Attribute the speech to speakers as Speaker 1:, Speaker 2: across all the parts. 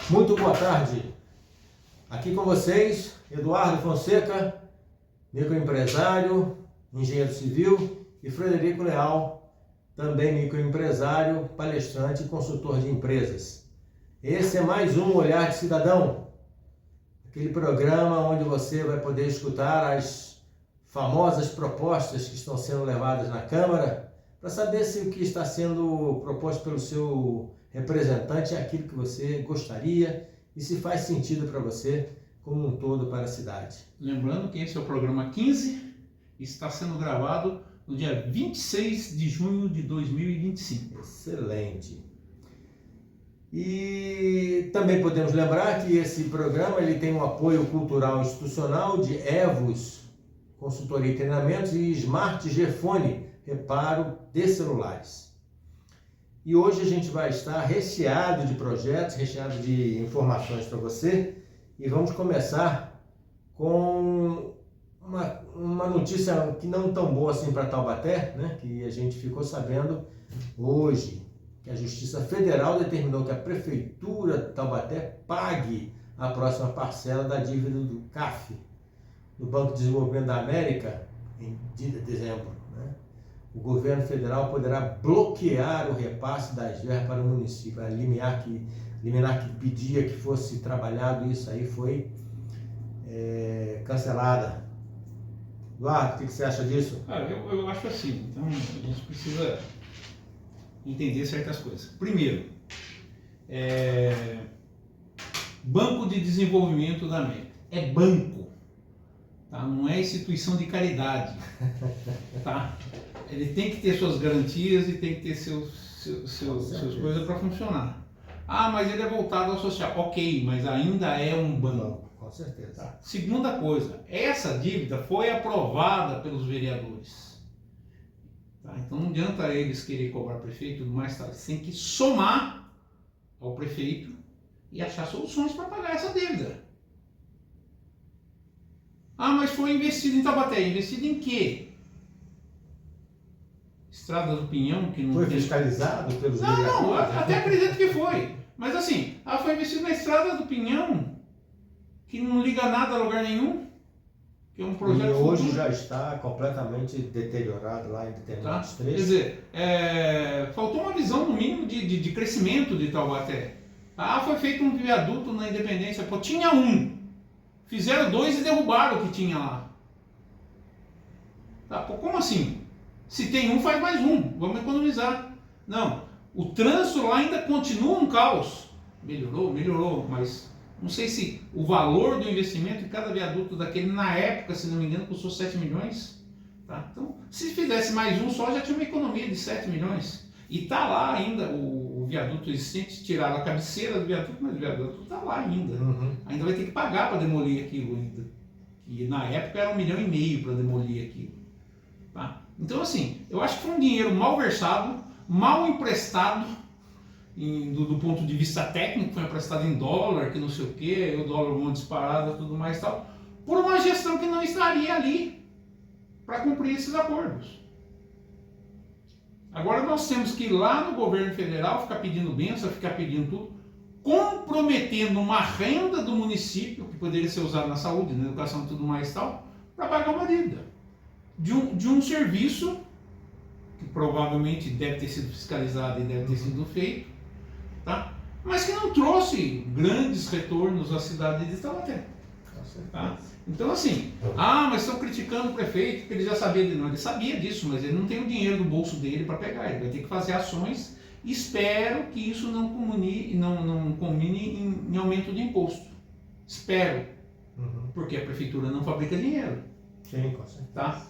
Speaker 1: Muito boa tarde. Aqui com vocês, Eduardo Fonseca, microempresário, engenheiro civil, e Frederico Leal, também microempresário, palestrante e consultor de empresas. Esse é mais um Olhar de Cidadão, aquele programa onde você vai poder escutar as famosas propostas que estão sendo levadas na Câmara, para saber se o que está sendo proposto pelo seu representante é aquilo que você gostaria e se faz sentido para você como um todo para a cidade.
Speaker 2: Lembrando que esse é o programa 15 e está sendo gravado no dia 26 de junho de 2025.
Speaker 1: Excelente. E também podemos lembrar que esse programa ele tem um apoio cultural institucional de EVOS, consultoria e treinamentos, e Smart Gefone, reparo de celulares. E hoje a gente vai estar recheado de projetos, recheado de informações para você, e vamos começar com uma notícia que não tão boa assim para Taubaté, né? Que a gente ficou sabendo hoje, que a Justiça Federal determinou que a Prefeitura de Taubaté pague a próxima parcela da dívida do CAF, do Banco de Desenvolvimento da América, em dezembro. Né? O governo federal poderá bloquear o repasse das verbas para o município. A liminar que pedia que fosse trabalhado isso aí foi cancelada. Eduardo, o que você acha disso?
Speaker 2: Eu acho assim, então a gente precisa entender certas coisas. Primeiro, Banco de Desenvolvimento da América. É banco, tá? Não é instituição de caridade. Tá? Ele tem que ter suas garantias e tem que ter suas coisas para funcionar. Ah, mas ele é voltado ao social. Ok, mas ainda é um banco.
Speaker 1: Com certeza.
Speaker 2: Tá? Segunda coisa, essa dívida foi aprovada pelos vereadores. Tá? Então não adianta eles querer cobrar prefeito e tudo mais, tá? Eles têm que somar ao prefeito e achar soluções para pagar essa dívida. Ah, mas foi investido em Taubaté. Investido em quê? Estrada do Pinhão, que não
Speaker 1: foi
Speaker 2: tem...
Speaker 1: fiscalizado pelos
Speaker 2: Não,
Speaker 1: vereadores?
Speaker 2: até acredito que foi. Mas assim, foi investido na Estrada do Pinhão, que não liga nada a lugar nenhum, que é um projeto...
Speaker 1: E hoje
Speaker 2: futuro.
Speaker 1: já está completamente deteriorado lá em determinados trechos.
Speaker 2: Quer dizer, faltou uma visão, no mínimo, de crescimento de Taubaté. Foi feito um viaduto na Independência. Pô, tinha um. Fizeram 2 e derrubaram o que tinha lá. Tá, pô, como assim? Se tem um, faz mais um. Vamos economizar. Não. O trânsito lá ainda continua um caos. Melhorou, mas não sei se o valor do investimento em cada viaduto daquele, na época, se não me engano, custou 7 milhões. Tá? Então, se fizesse mais um só, já tinha uma economia de 7 milhões. E está lá ainda o viaduto existente, tiraram a cabeceira do viaduto, mas o viaduto está lá ainda.
Speaker 1: Uhum.
Speaker 2: Ainda vai ter que pagar para demolir aquilo ainda. E na época era 1,5 milhão para demolir aquilo. Tá? Então, assim, eu acho que foi um dinheiro mal versado, mal emprestado, do ponto de vista técnico, foi emprestado em dólar, que não sei o quê, o dólar uma disparada, tudo mais e tal, por uma gestão que não estaria ali para cumprir esses acordos. Agora nós temos que ir lá no governo federal ficar pedindo bênção, ficar pedindo tudo, comprometendo uma renda do município, que poderia ser usada na saúde, na educação e tudo mais e tal, para pagar uma dívida de um serviço que provavelmente deve ter sido fiscalizado e deve ter sido feito, tá? Mas que não trouxe grandes retornos à cidade de Taubaté. Tá? Então assim, mas estão criticando o prefeito porque ele já sabia disso. Não, ele sabia disso, mas ele não tem o dinheiro do bolso dele para pegar, ele vai ter que fazer ações. Espero que isso não culmine em aumento de imposto. Espero, porque a prefeitura não fabrica dinheiro.
Speaker 1: Sim, com certeza.
Speaker 2: Tá?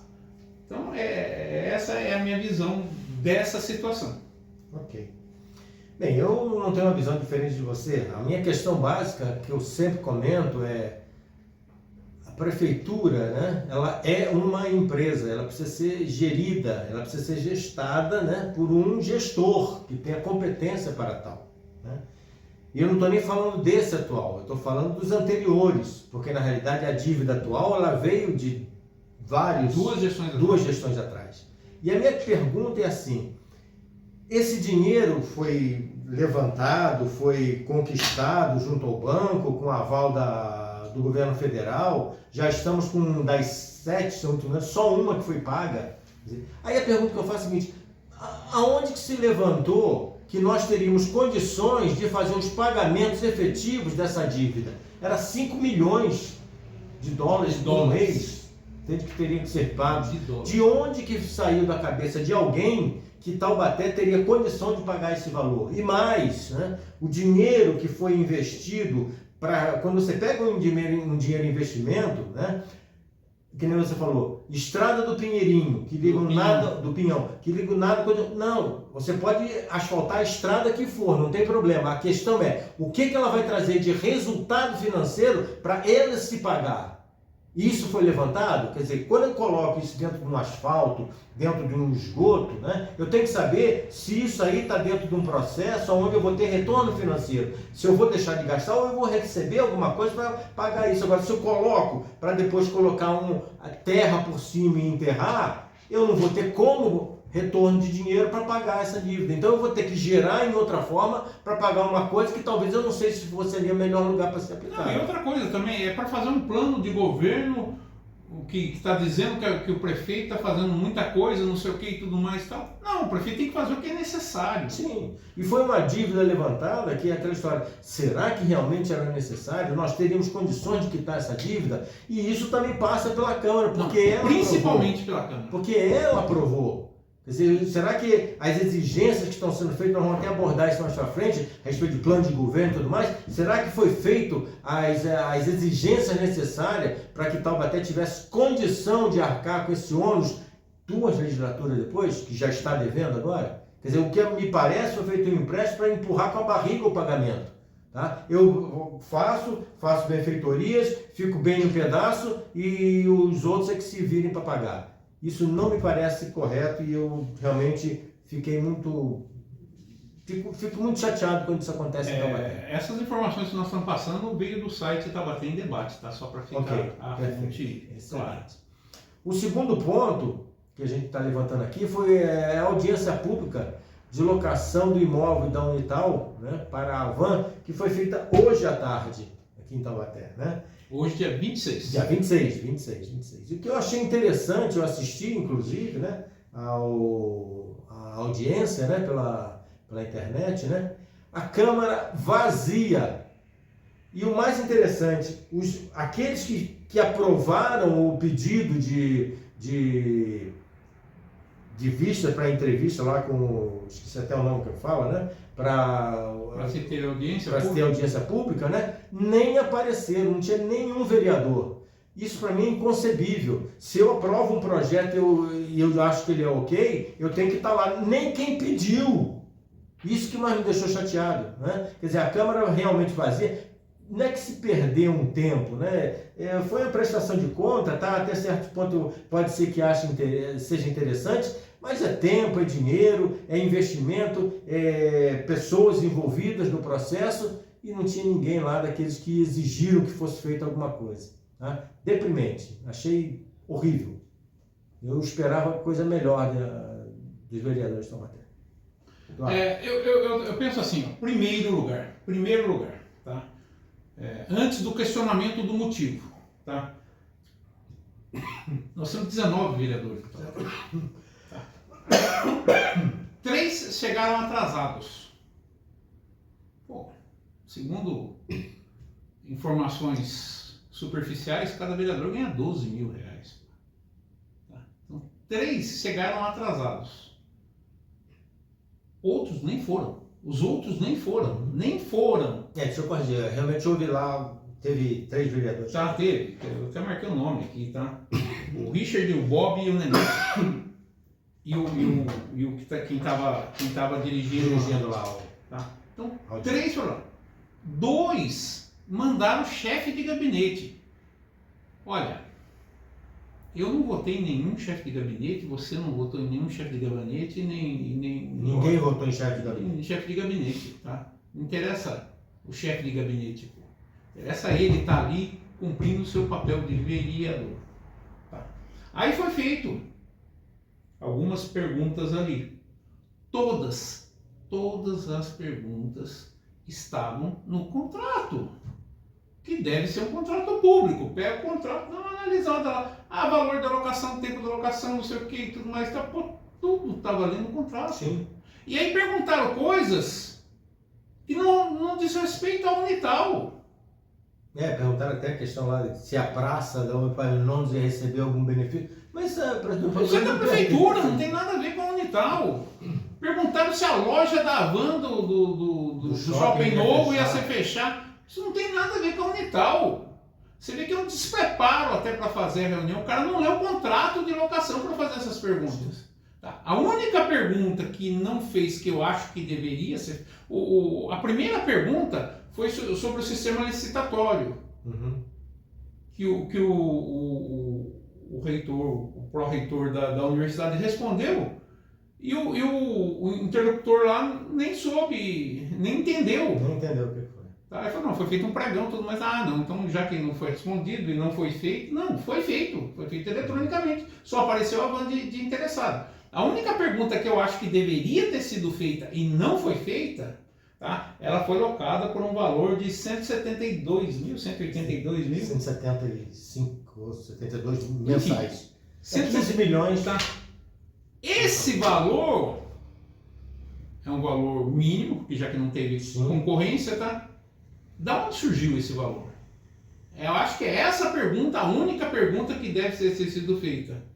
Speaker 2: Então essa é a minha visão dessa situação.
Speaker 1: Ok. Bem, eu não tenho uma visão diferente de você. A minha questão básica, que eu sempre comento, é a prefeitura, né? Ela é uma empresa, ela precisa ser gerida, ela precisa ser gestada, né, por um gestor que tenha competência para tal. Né? E eu não estou nem falando desse atual, eu estou falando dos anteriores, porque na realidade a dívida atual ela veio de duas gestões atrás. E a minha pergunta é assim: esse dinheiro foi levantado, foi conquistado junto ao banco, com aval do governo federal. Já estamos com das 7, se não me engano, só uma que foi paga. Aí a pergunta que eu faço é a seguinte: aonde que se levantou que nós teríamos condições de fazer os pagamentos efetivos dessa dívida? Era 5 milhões de dólares por mês, que teriam que ser pagos. De onde que saiu da cabeça de alguém que Taubaté teria condição de pagar esse valor? E mais, né, o dinheiro que foi investido, quando você pega um dinheiro em investimento, né, que nem você falou, estrada do Pinheirinho, que liga nada do Pinhão, que liga nada com... Não, você pode asfaltar a estrada que for, não tem problema. A questão é o que ela vai trazer de resultado financeiro para ela se pagar. Isso foi levantado? Quer dizer, quando eu coloco isso dentro de um asfalto, dentro de um esgoto, né, eu tenho que saber se isso aí está dentro de um processo onde eu vou ter retorno financeiro. Se eu vou deixar de gastar ou eu vou receber alguma coisa para pagar isso. Agora, se eu coloco para depois colocar a terra por cima e enterrar, eu não vou ter como retorno de dinheiro para pagar essa dívida. Então eu vou ter que gerar em outra forma para pagar uma coisa que talvez eu não sei se seria o melhor lugar para se aplicar.
Speaker 2: Não, e outra coisa também, é para fazer um plano de governo, o que está dizendo que o prefeito está fazendo muita coisa, não sei o que e tudo mais e tal. Não, o prefeito tem que fazer o que é necessário.
Speaker 1: Sim, e foi uma dívida levantada que é aquela história, será que realmente era necessário? Nós teríamos condições de quitar essa dívida? E isso também passa pela Câmara, porque ela
Speaker 2: principalmente pela Câmara.
Speaker 1: Porque ela aprovou. Quer dizer, será que as exigências que estão sendo feitas, nós vamos até abordar isso mais para frente, a respeito de plano de governo e tudo mais, será que foi feito as exigências necessárias para que Taubaté tivesse condição de arcar com esse ônus 2 legislaturas depois, que já está devendo agora? Quer dizer, o que me parece foi feito um empréstimo para empurrar com a barriga o pagamento. Tá? Eu faço benfeitorias, fico bem no pedaço e os outros é que se virem para pagar. Isso não me parece correto e eu realmente fico muito chateado quando isso acontece em Taubaté.
Speaker 2: Essas informações que nós estamos passando veio do site Taubaté em Debate, tá? Só para ficar a fonte clara.
Speaker 1: O segundo ponto que a gente está levantando aqui foi a audiência pública de locação do imóvel da Unital, né, para a Van, que foi feita hoje à tarde aqui em Taubaté, né?
Speaker 2: Hoje, dia 26.
Speaker 1: Dia 26. E o que eu achei interessante, eu assisti, inclusive, né, a audiência, né, pela internet, né, a Câmara vazia. E o mais interessante, aqueles que aprovaram o pedido de vista para entrevista lá com, esqueci até o nome que eu falo, né, para
Speaker 2: se ter audiência
Speaker 1: ter audiência pública, né, nem apareceram, não tinha nenhum vereador. Isso para mim é inconcebível. Se eu aprovo um projeto e eu acho que ele é ok, eu tenho que estar lá. Nem quem pediu. Isso que mais me deixou chateado, né? Quer dizer, a Câmara realmente vazia. Não é que se perdeu um tempo, né? Foi uma prestação de conta, tá? Até certo ponto pode ser que seja interessante, mas é tempo, é dinheiro, é investimento, é pessoas envolvidas no processo e não tinha ninguém lá daqueles que exigiram que fosse feita alguma coisa. Tá? Deprimente, achei horrível. Eu esperava coisa melhor dos vereadores de Taubaté.
Speaker 2: Eu penso assim, ó, primeiro lugar, tá? Antes do questionamento do motivo, tá? Nós temos 19 vereadores. Tá? 3 chegaram atrasados. Pô, segundo informações superficiais, cada vereador ganha 12 mil reais. Tá? Então, 3 chegaram atrasados. Outros nem foram. Os outros nem foram.
Speaker 1: Deixa eu corrigir. Realmente houve lá, teve 3 vereadores.
Speaker 2: Já teve. Eu até marquei o nome aqui, tá? O Richard, o Bob e o Nenê. Quem estava dirigindo lá. Tá? Então, 3 foram lá. 2 mandaram chefe de gabinete. Olha, eu não votei em nenhum chefe de gabinete, você não votou em nenhum chefe de gabinete,
Speaker 1: Ninguém votou em chefe de gabinete.
Speaker 2: Chefe de gabinete, tá? Não interessa o chefe de gabinete, pô. Interessa ele estar ali cumprindo o seu papel de vereador. Tá? Aí foi feito algumas perguntas ali. Todas todas as perguntas estavam no contrato, que deve ser um contrato público. Pega o contrato, dá uma analisada lá. Valor da locação, tempo da locação, não sei o que e tudo mais. Tudo estava ali no contrato.
Speaker 1: Sim.
Speaker 2: E aí perguntaram coisas que não diz respeito à Unital.
Speaker 1: Perguntaram até a questão lá se a praça da Unital não recebeu algum benefício. Mas
Speaker 2: Isso é da prefeitura, não tem nada a ver com a Unital. Perguntaram se a loja da Havan do Shopping Novo ia ser fechada. Isso não tem nada a ver com a Unital. Você vê que é um despreparo até para fazer a reunião. O cara não leu o contrato de locação para fazer essas perguntas. Tá? A única pergunta que não fez, que eu acho que deveria ser... A primeira pergunta foi sobre o sistema licitatório.
Speaker 1: Uhum.
Speaker 2: Que o reitor, o pró-reitor da universidade respondeu. E o interlocutor lá nem soube, nem entendeu.
Speaker 1: Não entendeu o que foi.
Speaker 2: Tá? Ele falou, não, foi feito um pregão, tudo mais. Não, então já que não foi respondido e não foi feito, não, foi feito eletronicamente. Só apareceu a van de interessado. A única pergunta que eu acho que deveria ter sido feita e não foi feita, tá? Ela foi locada por um valor de 172 mil, 182 mil.
Speaker 1: 175 ou 72 mensais.
Speaker 2: 15
Speaker 1: milhões.
Speaker 2: Tá? Esse valor é um valor mínimo, porque já que não teve concorrência, tá? Da onde surgiu esse valor? Eu acho que é essa pergunta, a única pergunta que deve ter sido feita.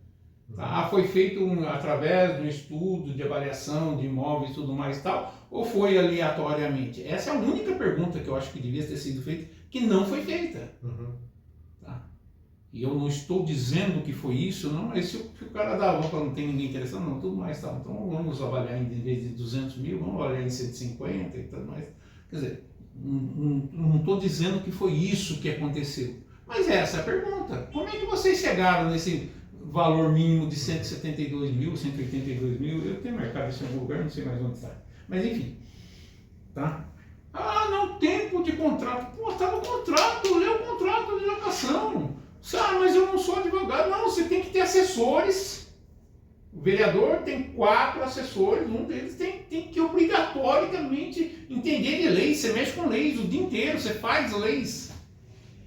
Speaker 2: Tá? Foi feito através de um estudo de avaliação de imóveis e tudo mais e tal, ou foi aleatoriamente? Essa é a única pergunta que eu acho que devia ter sido feita, que não foi feita.
Speaker 1: Uhum.
Speaker 2: Tá? E eu não estou dizendo que foi isso, não, mas se o cara dá van, não tem ninguém interessado, não, tudo mais tal. Então vamos avaliar em vez de 200 mil, vamos avaliar em 150 e tudo mais. Quer dizer, não estou dizendo que foi isso que aconteceu, mas essa é a pergunta. Como é que vocês chegaram nesse valor mínimo de 172 mil, 182 mil? Eu tenho marcado isso em algum lugar, não sei mais onde está. Mas enfim, tá? Não, tempo de contrato. Pô, está no contrato, lê o contrato de locação. Mas eu não sou advogado. Não, você tem que ter assessores. O vereador tem 4 assessores, um deles tem que obrigatoriamente entender de leis. Você mexe com leis o dia inteiro, você faz leis.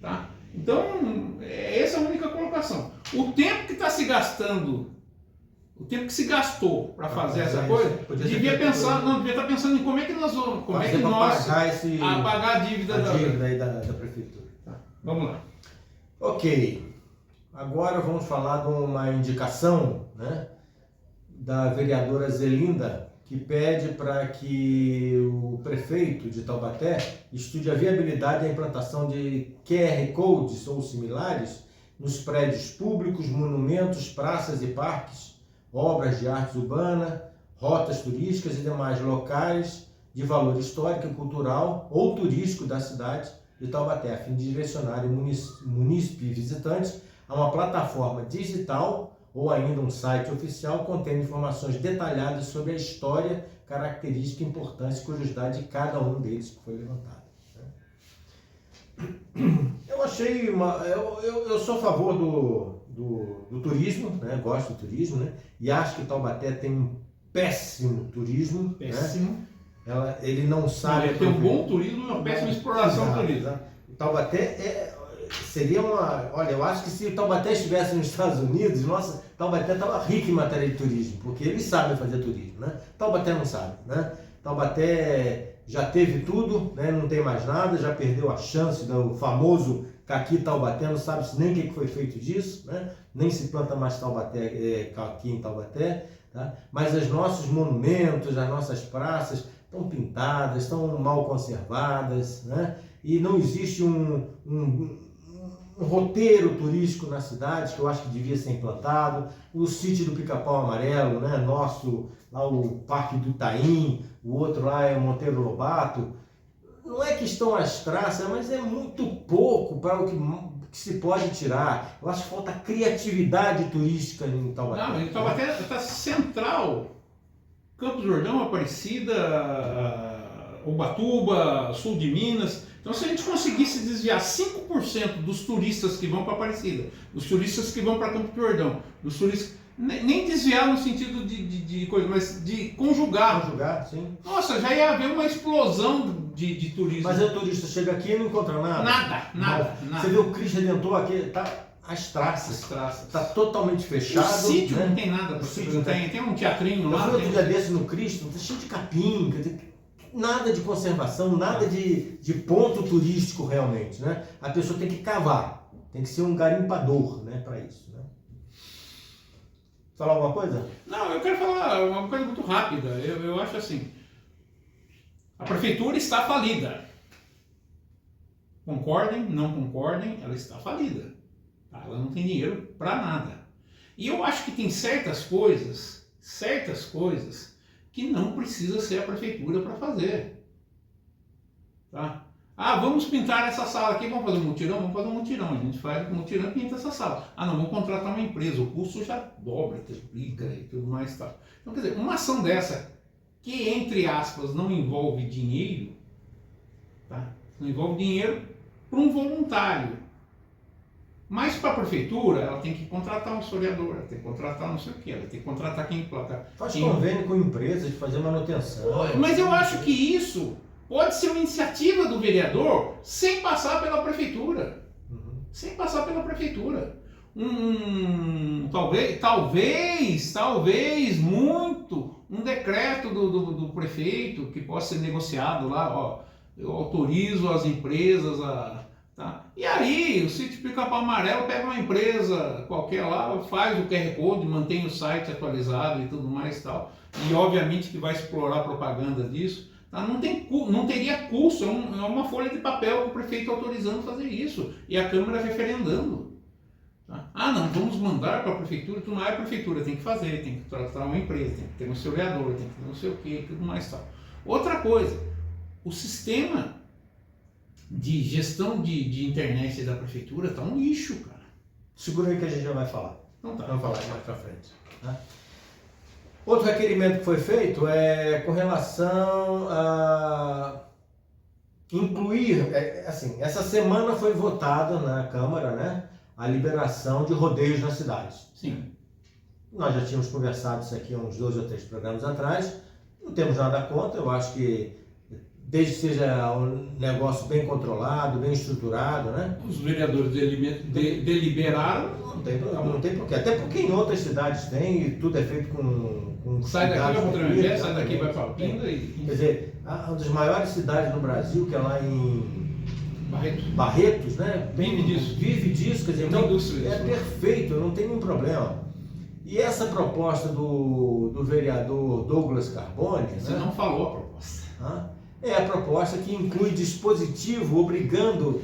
Speaker 2: Tá? Então, essa é a única colocação. O tempo que está se gastando, o tempo que se gastou para fazer essa coisa, devia estar pensando em como é que nós vamos pagar a dívida
Speaker 1: da prefeitura.
Speaker 2: Tá. Vamos lá.
Speaker 1: Ok. Agora vamos falar de uma indicação, né, da vereadora Zelinda, que pede para que o prefeito de Taubaté estude a viabilidade da implantação de QR Codes ou similares nos prédios públicos, monumentos, praças e parques, obras de arte urbana, rotas turísticas e demais locais de valor histórico, cultural ou turístico da cidade de Taubaté, a fim de direcionar o munícipe e visitantes a uma plataforma digital ou ainda um site oficial contendo informações detalhadas sobre a história, característica, importância e curiosidade de cada um deles que foi levantado. Eu achei eu sou a favor do turismo, né? Gosto do turismo, né? E acho que Taubaté tem um péssimo turismo.
Speaker 2: Péssimo.
Speaker 1: Né? Ele não sabe...
Speaker 2: Tem um bom turismo e uma péssima exploração turística.
Speaker 1: Exato. Taubaté seria uma... Olha, eu acho que se Taubaté estivesse nos Estados Unidos, nossa, Taubaté estava rico em matéria de turismo, porque eles sabem fazer turismo, né? Taubaté não sabe, né? Taubaté já teve tudo, né? Não tem mais nada, já perdeu a chance do famoso caqui Taubaté, não sabe nem o que foi feito disso, né? Nem se planta mais caqui em Taubaté, tá? Mas os nossos monumentos, as nossas praças estão pintadas, estão mal conservadas, né? E não existe um roteiro turístico na cidade, que eu acho que devia ser implantado. O sítio do Pica-Pau Amarelo, né? Nosso, lá o Parque do Itaim, o outro lá é Monteiro Lobato. Não é questão as traças, mas é muito pouco para o que se pode tirar. Eu acho que falta criatividade turística em Taubaté.
Speaker 2: Não, em Taubaté está central. Campos do Jordão, Aparecida, Ubatuba, sul de Minas. Então, se a gente conseguisse desviar 5% dos turistas que vão para Aparecida, dos turistas que vão para Campos do Jordão, dos turistas Nem desviar no sentido de coisa, mas de conjugar.
Speaker 1: Conjugar, sim.
Speaker 2: Nossa, já ia haver uma explosão de turismo.
Speaker 1: Mas o turista chega aqui e não encontra nada.
Speaker 2: Nada.
Speaker 1: Você vê o Cristo Redentor aqui, tá as traças. Tá totalmente fechado.
Speaker 2: O sítio,
Speaker 1: né?
Speaker 2: não tem nada. Tem um teatrinho lá.
Speaker 1: Eu fui outro dia desse no Cristo, tá cheio de capim, nada de conservação, nada de ponto turístico realmente, né? A pessoa tem que cavar, tem que ser um garimpador, né, para isso, né? Falar alguma coisa?
Speaker 2: Não, eu quero falar uma coisa muito rápida. Eu acho assim, a prefeitura está falida. Concordem, não concordem, ela está falida. Ela não tem dinheiro para nada. E eu acho que tem certas coisas que não precisa ser a prefeitura para fazer. Tá? Ah, vamos pintar essa sala aqui, vamos fazer um mutirão? Vamos fazer um mutirão. A gente faz um mutirão e pinta essa sala. Ah, não, vamos contratar uma empresa, o custo já dobra, triplica e tudo mais e tal. Então, quer dizer, uma ação dessa que, entre aspas, não envolve dinheiro, tá? Não envolve dinheiro para um voluntário. Mas para a prefeitura, ela tem que contratar um historiador, ela tem que contratar não sei o que, ela tem que contratar quem placa.
Speaker 1: Faz convênio com empresas de fazer manutenção.
Speaker 2: Mas eu acho que isso pode ser uma iniciativa do vereador sem passar pela prefeitura. Sem passar pela prefeitura. Talvez muito, um decreto do prefeito que possa ser negociado lá, ó, eu autorizo as empresas a... Tá? E aí, o Sítio Pica-Pau Amarelo pega uma empresa qualquer lá, faz o QR Code, mantém o site atualizado e tudo mais e tal. E obviamente que vai explorar a propaganda disso. Tá? Não teria custo, é uma folha de papel com o prefeito autorizando fazer isso. E a Câmara referendando. Tá? Ah, não, vamos mandar para a prefeitura, tudo mais, a prefeitura tem que fazer, tem que tratar uma empresa, tem que ter um historiador, tem que ter não sei o que, tudo mais e tal. Outra coisa, o sistema de gestão de internet da prefeitura tá um lixo, cara.
Speaker 1: Segura aí que a gente já vai falar.
Speaker 2: Então tá.
Speaker 1: Vamos falar mais pra frente. Tá? Outro requerimento que foi feito é com relação a incluir, assim, essa semana foi votada na Câmara, né, a liberação de rodeios nas cidades.
Speaker 2: Sim.
Speaker 1: Nós já tínhamos conversado isso aqui há uns 2 ou 3 programas atrás, não temos nada contra, eu acho que desde que seja um negócio bem controlado, bem estruturado, né?
Speaker 2: Os vereadores deliberaram.
Speaker 1: Não tem porquê. Até porque em outras cidades tem e tudo é feito com
Speaker 2: sai daqui vai para Tremembé, sai daqui vai para Pinda e...
Speaker 1: Quer dizer, uma das maiores cidades do Brasil, que é lá em Barretos, né? Vive disso, quer dizer, então é perfeito, não tem nenhum problema. E essa proposta do vereador Douglas Carbone...
Speaker 2: Você não falou a proposta.
Speaker 1: É a proposta que inclui dispositivo obrigando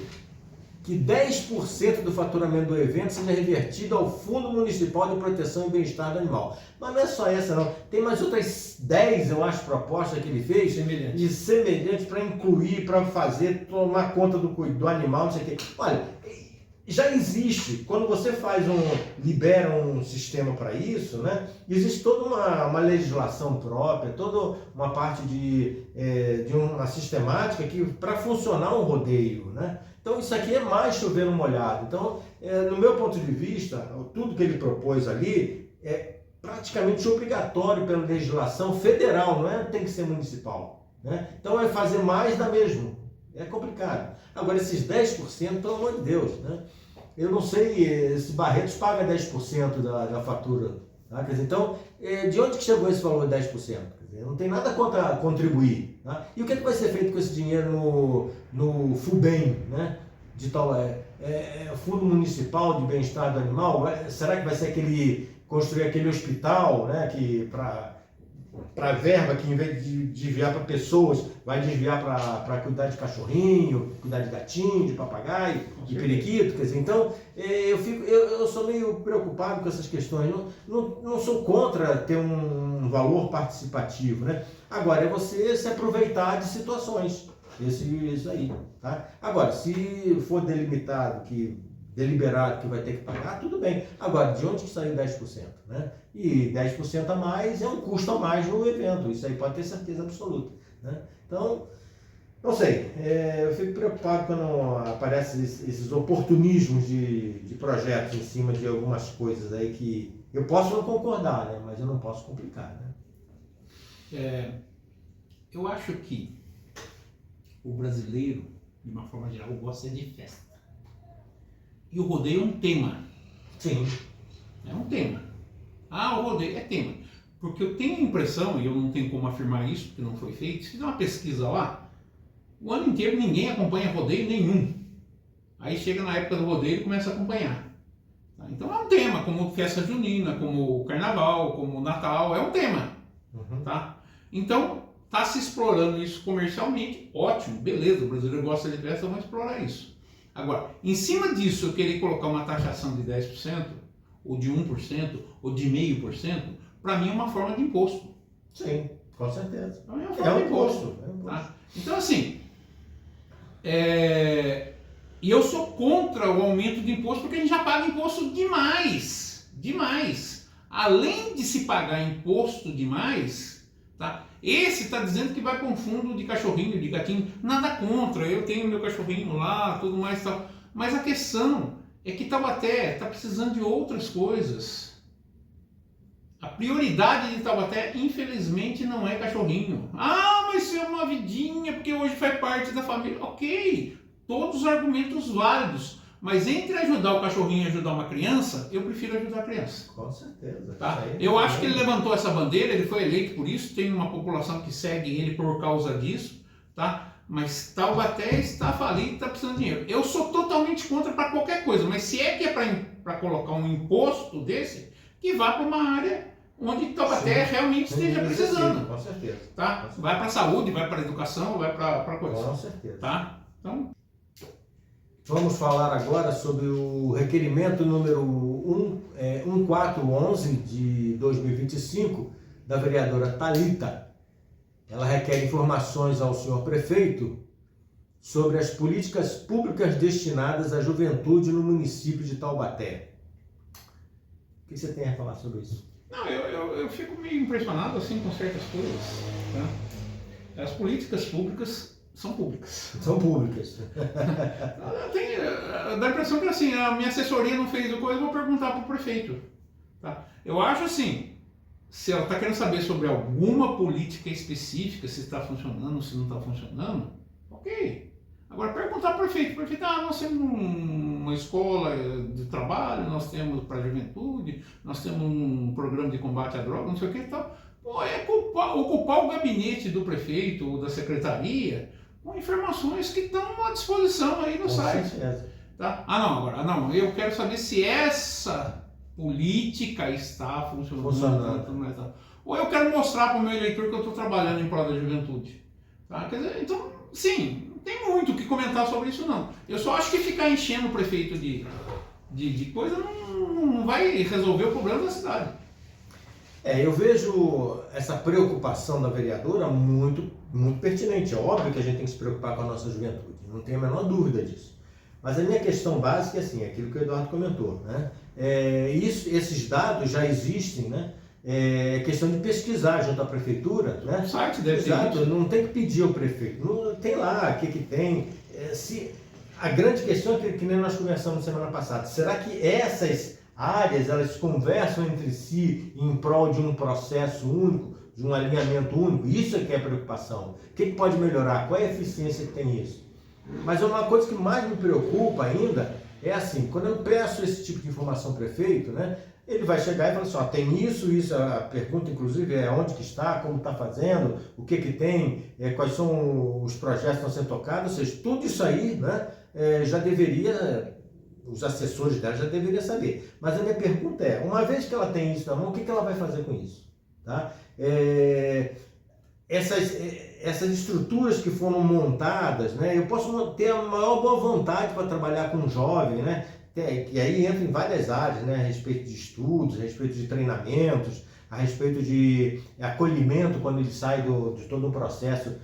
Speaker 1: que 10% do faturamento do evento seja revertido ao Fundo Municipal de Proteção e Bem-Estar do Animal. Mas não é só essa não, tem mais outras 10, eu acho, propostas que ele fez de semelhantes para incluir, para fazer, tomar conta do animal, não sei o quê. Olha, já existe, quando você libera um sistema para isso, né, existe toda uma legislação própria, toda uma parte de uma sistemática que para funcionar um rodeio, né? Então isso aqui é mais chover no molhado. Então, no meu ponto de vista, tudo que ele propôs ali é praticamente obrigatório pela legislação federal, não tem que ser municipal, né? Então é fazer mais da mesma. É complicado. Agora, esses 10%, pelo amor de Deus, né? Eu não sei se Barretos paga 10% da fatura. Tá? Quer dizer, então, de onde que chegou esse valor de 10%? Quer dizer, não tem nada contra contribuir. Tá? E o que vai ser feito com esse dinheiro no FUBEM, né? De tal, Fundo Municipal de Bem-Estar do Animal? Será que vai ser construir aquele hospital, né? Que para verba que, em vez de desviar para pessoas, vai desviar para cuidar de cachorrinho, cuidar de gatinho, de papagaio, de periquito, quer dizer, então eu sou meio preocupado com essas questões, não sou contra ter um valor participativo, né? Agora é você se aproveitar de situações, isso aí, tá? Agora, se for deliberado que vai ter que pagar, tudo bem. Agora, de onde que saiu 10%? Né? E 10% a mais é um custo a mais no evento, isso aí pode ter certeza absoluta. Né? Então, Não sei, eu fico preocupado quando aparecem esses oportunismos de projetos em cima de algumas coisas aí que eu posso não concordar, né? Mas eu não posso complicar, né?
Speaker 2: Eu acho que o brasileiro, de uma forma geral, gosta de festa. E o rodeio é um tema.
Speaker 1: Sim.
Speaker 2: É um tema. O rodeio é tema. Porque eu tenho a impressão, e eu não tenho como afirmar isso, porque não foi feito, se fizer uma pesquisa lá, o ano inteiro ninguém acompanha rodeio nenhum. Aí chega na época do rodeio e começa a acompanhar. Então é um tema, como festa junina, como carnaval, como Natal, é um tema.
Speaker 1: Uhum.
Speaker 2: Tá? Então, está se explorando isso comercialmente, ótimo, beleza, o brasileiro gosta de festa, vamos explorar isso. Agora, em cima disso, eu querer colocar uma taxação de 10%, ou de 1%, ou de 0,5%, para mim é uma forma de imposto.
Speaker 1: Sim, com certeza.
Speaker 2: Para mim é uma forma de imposto. Tá? Então, assim, e eu sou contra o aumento de imposto porque a gente já paga imposto demais. Demais. Além de se pagar imposto demais, tá? Esse está dizendo que vai para um fundo de cachorrinho, de gatinho. Nada contra, eu tenho meu cachorrinho lá, tudo mais e tal. Mas a questão é que Taubaté está precisando de outras coisas. A prioridade de Taubaté, infelizmente, não é cachorrinho. Mas isso é uma vidinha, porque hoje faz parte da família. Ok, todos os argumentos válidos. Mas entre ajudar o cachorrinho e ajudar uma criança, eu prefiro ajudar a criança.
Speaker 1: Com certeza.
Speaker 2: Tá? Eu acho que ele levantou essa bandeira, ele foi eleito por isso, tem uma população que segue ele por causa disso, tá? Mas Taubaté está falido e está precisando de dinheiro. Eu sou totalmente contra para qualquer coisa, mas se é que é para colocar um imposto desse, que vá para uma área onde Taubaté realmente esteja precisando.
Speaker 1: Com certeza.
Speaker 2: Tá? Vai para a saúde, vai para a educação, vai para coisa.
Speaker 1: Com certeza.
Speaker 2: Tá? Então,
Speaker 1: vamos falar agora sobre o requerimento número 1411 de 2025 da vereadora Thalita. Ela requer informações ao senhor prefeito sobre as políticas públicas destinadas à juventude no município de Taubaté. O que você tem a falar sobre isso?
Speaker 2: Não, eu fico meio impressionado assim com certas coisas. Tá? As políticas públicas são públicas.
Speaker 1: São públicas.
Speaker 2: Dá a impressão que assim, a minha assessoria não fez o coisa, eu vou perguntar para o prefeito. Tá? Eu acho assim, se ela está querendo saber sobre alguma política específica, se está funcionando, se não está funcionando, ok. Agora perguntar para o prefeito, nós temos uma escola de trabalho, nós temos para a juventude, nós temos um programa de combate à droga, não sei o que e tal. Ocupar o gabinete do prefeito ou da secretaria com informações que estão à disposição aí no site. Tá? Não, eu quero saber se essa política está funcionando. Ou eu quero mostrar para o meu eleitor que eu estou trabalhando em prol da juventude. Tá? Quer dizer, então, sim, não tem muito o que comentar sobre isso não. Eu só acho que ficar enchendo o prefeito de coisa não vai resolver o problema da cidade.
Speaker 1: Eu vejo essa preocupação da vereadora muito, muito pertinente. É óbvio que a gente tem que se preocupar com a nossa juventude, não tenho a menor dúvida disso. Mas a minha questão básica é assim, aquilo que o Eduardo comentou, né? Esses dados já existem, né? É questão de pesquisar junto à prefeitura, né?
Speaker 2: O site deve ter.
Speaker 1: Exato, não tem que pedir ao prefeito, não, tem lá o que tem. A grande questão é que nem nós conversamos semana passada, será que essas áreas elas conversam entre si em prol de um processo único, de um alinhamento único? Isso é que é a preocupação. O que pode melhorar? Qual é a eficiência que tem isso? Mas uma coisa que mais me preocupa ainda é assim, quando eu peço esse tipo de informação ao prefeito, né, ele vai chegar e falar assim, tem isso, a pergunta inclusive é onde que está, como está fazendo, o que tem, quais são os projetos que estão sendo tocados, ou seja, tudo isso aí, né, já deveria, os assessores dela já deveriam saber. Mas a minha pergunta é, uma vez que ela tem isso na mão, o que ela vai fazer com isso? Tá? Essas estruturas que foram montadas, né, eu posso ter a maior boa vontade para trabalhar com um jovem, né, e aí entra em várias áreas, né, a respeito de estudos, a respeito de treinamentos, a respeito de acolhimento quando ele sai de todo um processo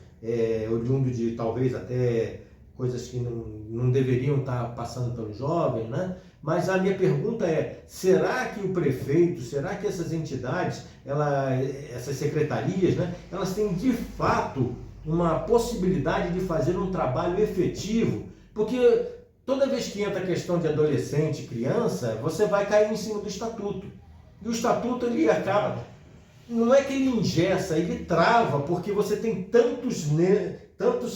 Speaker 1: oriundo de talvez até coisas que não deveriam estar passando pelo jovem, né? Mas a minha pergunta é, será que o prefeito, será que essas entidades, essas secretarias, né, elas têm de fato uma possibilidade de fazer um trabalho efetivo, porque toda vez que entra a questão de adolescente e criança, você vai cair em cima do estatuto. E o estatuto, ele acaba... Não é que ele engessa, ele trava, porque você tem tantos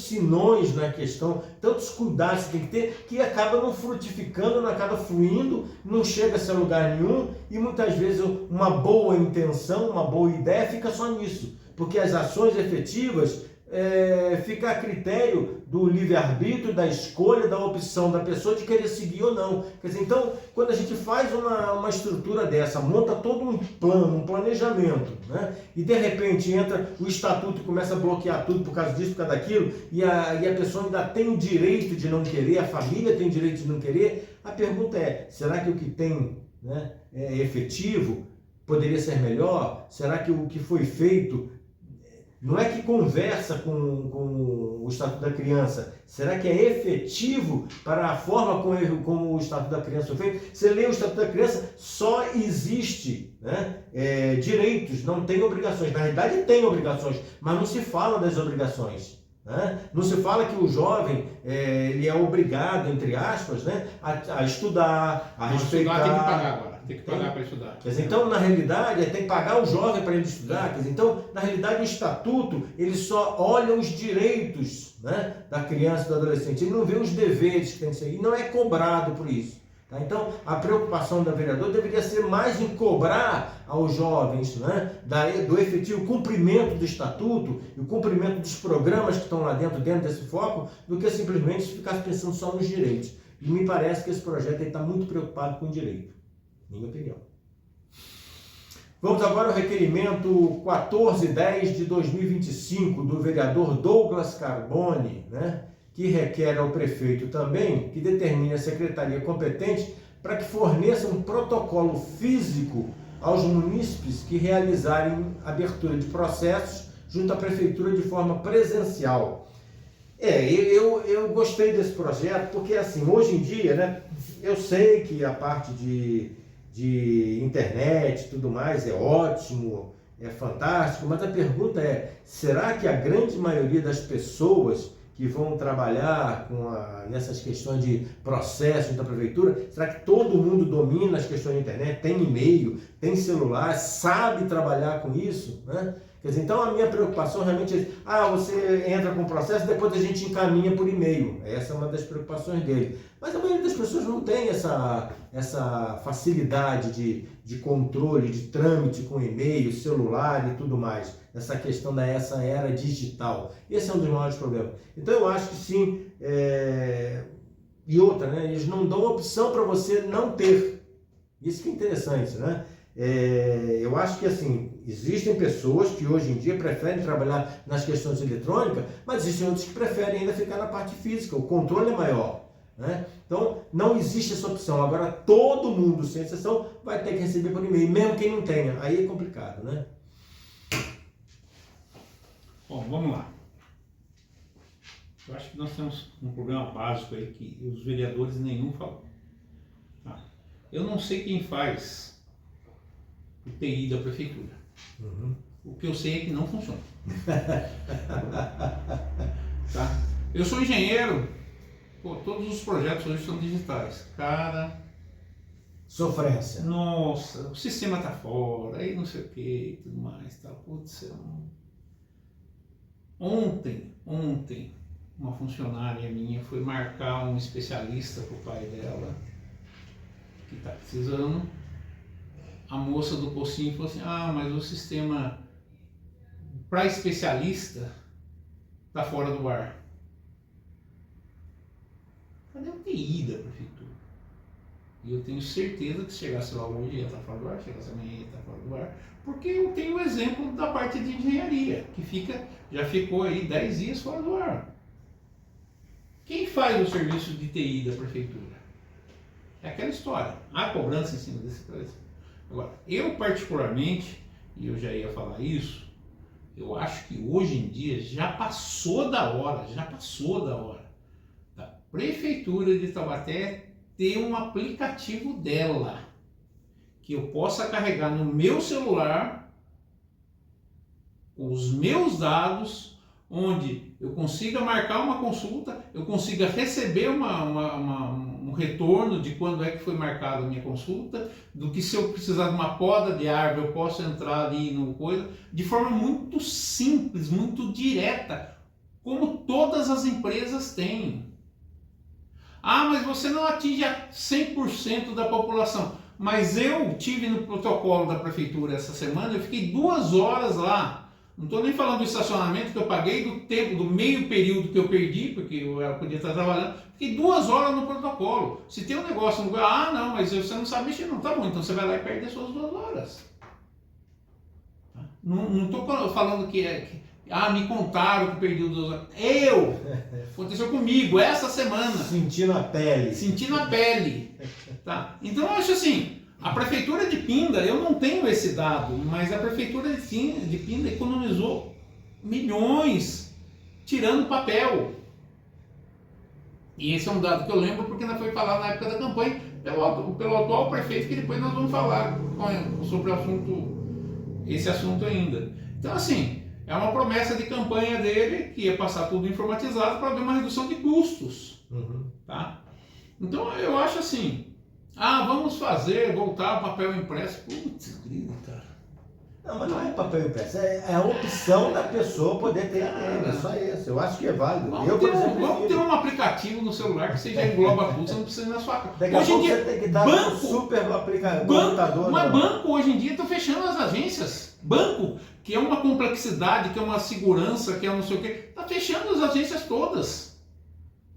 Speaker 1: sinões na questão, tantos cuidados que tem que ter, que acaba não frutificando, não acaba fluindo, não chega a ser lugar nenhum, e muitas vezes uma boa intenção, uma boa ideia fica só nisso, porque as ações efetivas fica a critério do livre-arbítrio, da escolha, da opção da pessoa de querer seguir ou não. Quer dizer, então, quando a gente faz uma estrutura dessa, monta todo um plano, um planejamento, né? E de repente entra o estatuto e começa a bloquear tudo por causa disso, por causa daquilo, e a pessoa ainda tem o direito de não querer, a família tem o direito de não querer, a pergunta é, será que o que tem, né, é efetivo? Poderia ser melhor? Será que o que foi feito não é que conversa com o Estatuto da Criança? Será que é efetivo para a forma como o Estatuto da Criança foi feito? Você lê o Estatuto da Criança, só existe, né, direitos, não tem obrigações. Na realidade tem obrigações, mas não se fala das obrigações. Né? Não se fala que o jovem ele é obrigado, entre aspas, né, a estudar, a respeitar.
Speaker 2: Estudar tem que pagar agora. Tem que pagar para estudar.
Speaker 1: Quer dizer, então, na realidade, tem que pagar o jovem para ele estudar. Quer dizer, então, na realidade, o estatuto, ele só olha os direitos, né, da criança e do adolescente. Ele não vê os deveres que tem que ser. E não é cobrado por isso. Tá? Então, a preocupação da vereadora deveria ser mais em cobrar aos jovens, né, do efetivo cumprimento do estatuto e o cumprimento dos programas que estão lá dentro desse foco, do que simplesmente ficar pensando só nos direitos. E me parece que esse projeto está muito preocupado com o direito. Minha opinião. Vamos agora ao requerimento 1410 de 2025 do vereador Douglas Carboni, né, que requer ao prefeito também que determine a secretaria competente para que forneça um protocolo físico aos munícipes que realizarem abertura de processos junto à prefeitura de forma presencial. Eu gostei desse projeto porque, assim, hoje em dia, né, eu sei que a parte de internet e tudo mais é ótimo, é fantástico, mas a pergunta é, será que a grande maioria das pessoas que vão trabalhar nessas questões de processo da prefeitura, será que todo mundo domina as questões de internet, tem e-mail, tem celular, sabe trabalhar com isso, né? Quer dizer, então a minha preocupação realmente é, você entra com o processo, depois a gente encaminha por e-mail. Essa é uma das preocupações dele. Mas a maioria das pessoas não tem essa facilidade de controle, de trâmite com e-mail, celular e tudo mais. Essa questão dessa era digital. Esse é um dos maiores problemas. Então eu acho que sim, e outra, né? Eles não dão opção para você não ter. Isso que é interessante, né? Eu acho que assim, existem pessoas que hoje em dia preferem trabalhar nas questões eletrônicas, mas existem outros que preferem ainda ficar na parte física, o controle é maior, né? Então não existe essa opção. Agora todo mundo, sem exceção, vai ter que receber por e-mail, mesmo quem não tenha, aí é complicado, né?
Speaker 2: Bom, vamos lá. Eu acho que nós temos um problema básico aí que os vereadores nenhum falam. Eu não sei quem faz o TI da prefeitura.
Speaker 1: Uhum.
Speaker 2: O que eu sei é que não funciona. Tá? Eu sou engenheiro, todos os projetos hoje são digitais. Cara,
Speaker 1: sofrência.
Speaker 2: Nossa, o sistema tá fora, aí não sei o que e tudo mais. Tá? Putz, Ontem, uma funcionária minha foi marcar um especialista pro pai dela, que tá precisando. A moça do pocinho falou assim, mas o sistema para especialista está fora do ar. Cadê o TI da prefeitura? E eu tenho certeza que se chegasse lá hoje ia estar fora do ar, chegasse amanhã ia estar fora do ar, porque eu tenho o exemplo da parte de engenharia, que já ficou aí 10 dias fora do ar. Quem faz o serviço de TI da prefeitura? É aquela história, há cobrança em cima desse preço. Agora, eu particularmente, e eu já ia falar isso, eu acho que hoje em dia já passou da hora da Prefeitura de Taubaté ter um aplicativo dela, que eu possa carregar no meu celular os meus dados, onde eu consiga marcar uma consulta, eu consiga receber um retorno de quando é que foi marcada a minha consulta, do que se eu precisar de uma poda de árvore, eu posso entrar ali no coisa, de forma muito simples, muito direta, como todas as empresas têm. Ah, mas você não atinge a 100% da população. Mas eu tive no protocolo da prefeitura essa semana, eu fiquei 2 horas lá. Não estou nem falando do estacionamento que eu paguei, do tempo, do meio período que eu perdi, porque eu podia estar trabalhando. Fiquei 2 horas no protocolo. Se tem um negócio no lugar, ah, não, mas você não sabe mexer, não, tá bom, então você vai lá e perde as suas 2 horas. Não estou falando me contaram que perdi 2 horas. Aconteceu comigo essa semana.
Speaker 1: Sentindo a pele.
Speaker 2: Sentindo a pele. Tá? Então eu acho assim, a prefeitura de Pinda, eu não tenho esse dado, mas a prefeitura de Pinda economizou milhões tirando papel. E esse é um dado que eu lembro porque ainda foi falado na época da campanha pelo atual prefeito, que depois nós vamos falar sobre esse assunto ainda. Então assim, é uma promessa de campanha dele que ia passar tudo informatizado para haver uma redução de custos. Tá? Então eu acho assim, vamos voltar ao papel impresso. Putz, grilo, cara.
Speaker 1: Não, mas não é papel impresso, é a opção da pessoa poder ter é só isso. Eu acho que é válido.
Speaker 2: Vamos ter um aplicativo no celular que você já engloba tudo, você não precisa ir na sua casa.
Speaker 1: Daqui a pouco você tem que dar um super computador.
Speaker 2: Mas banco hoje em dia está fechando as agências. Banco, que é uma complexidade, que é uma segurança, que é não sei o quê, está fechando as agências todas.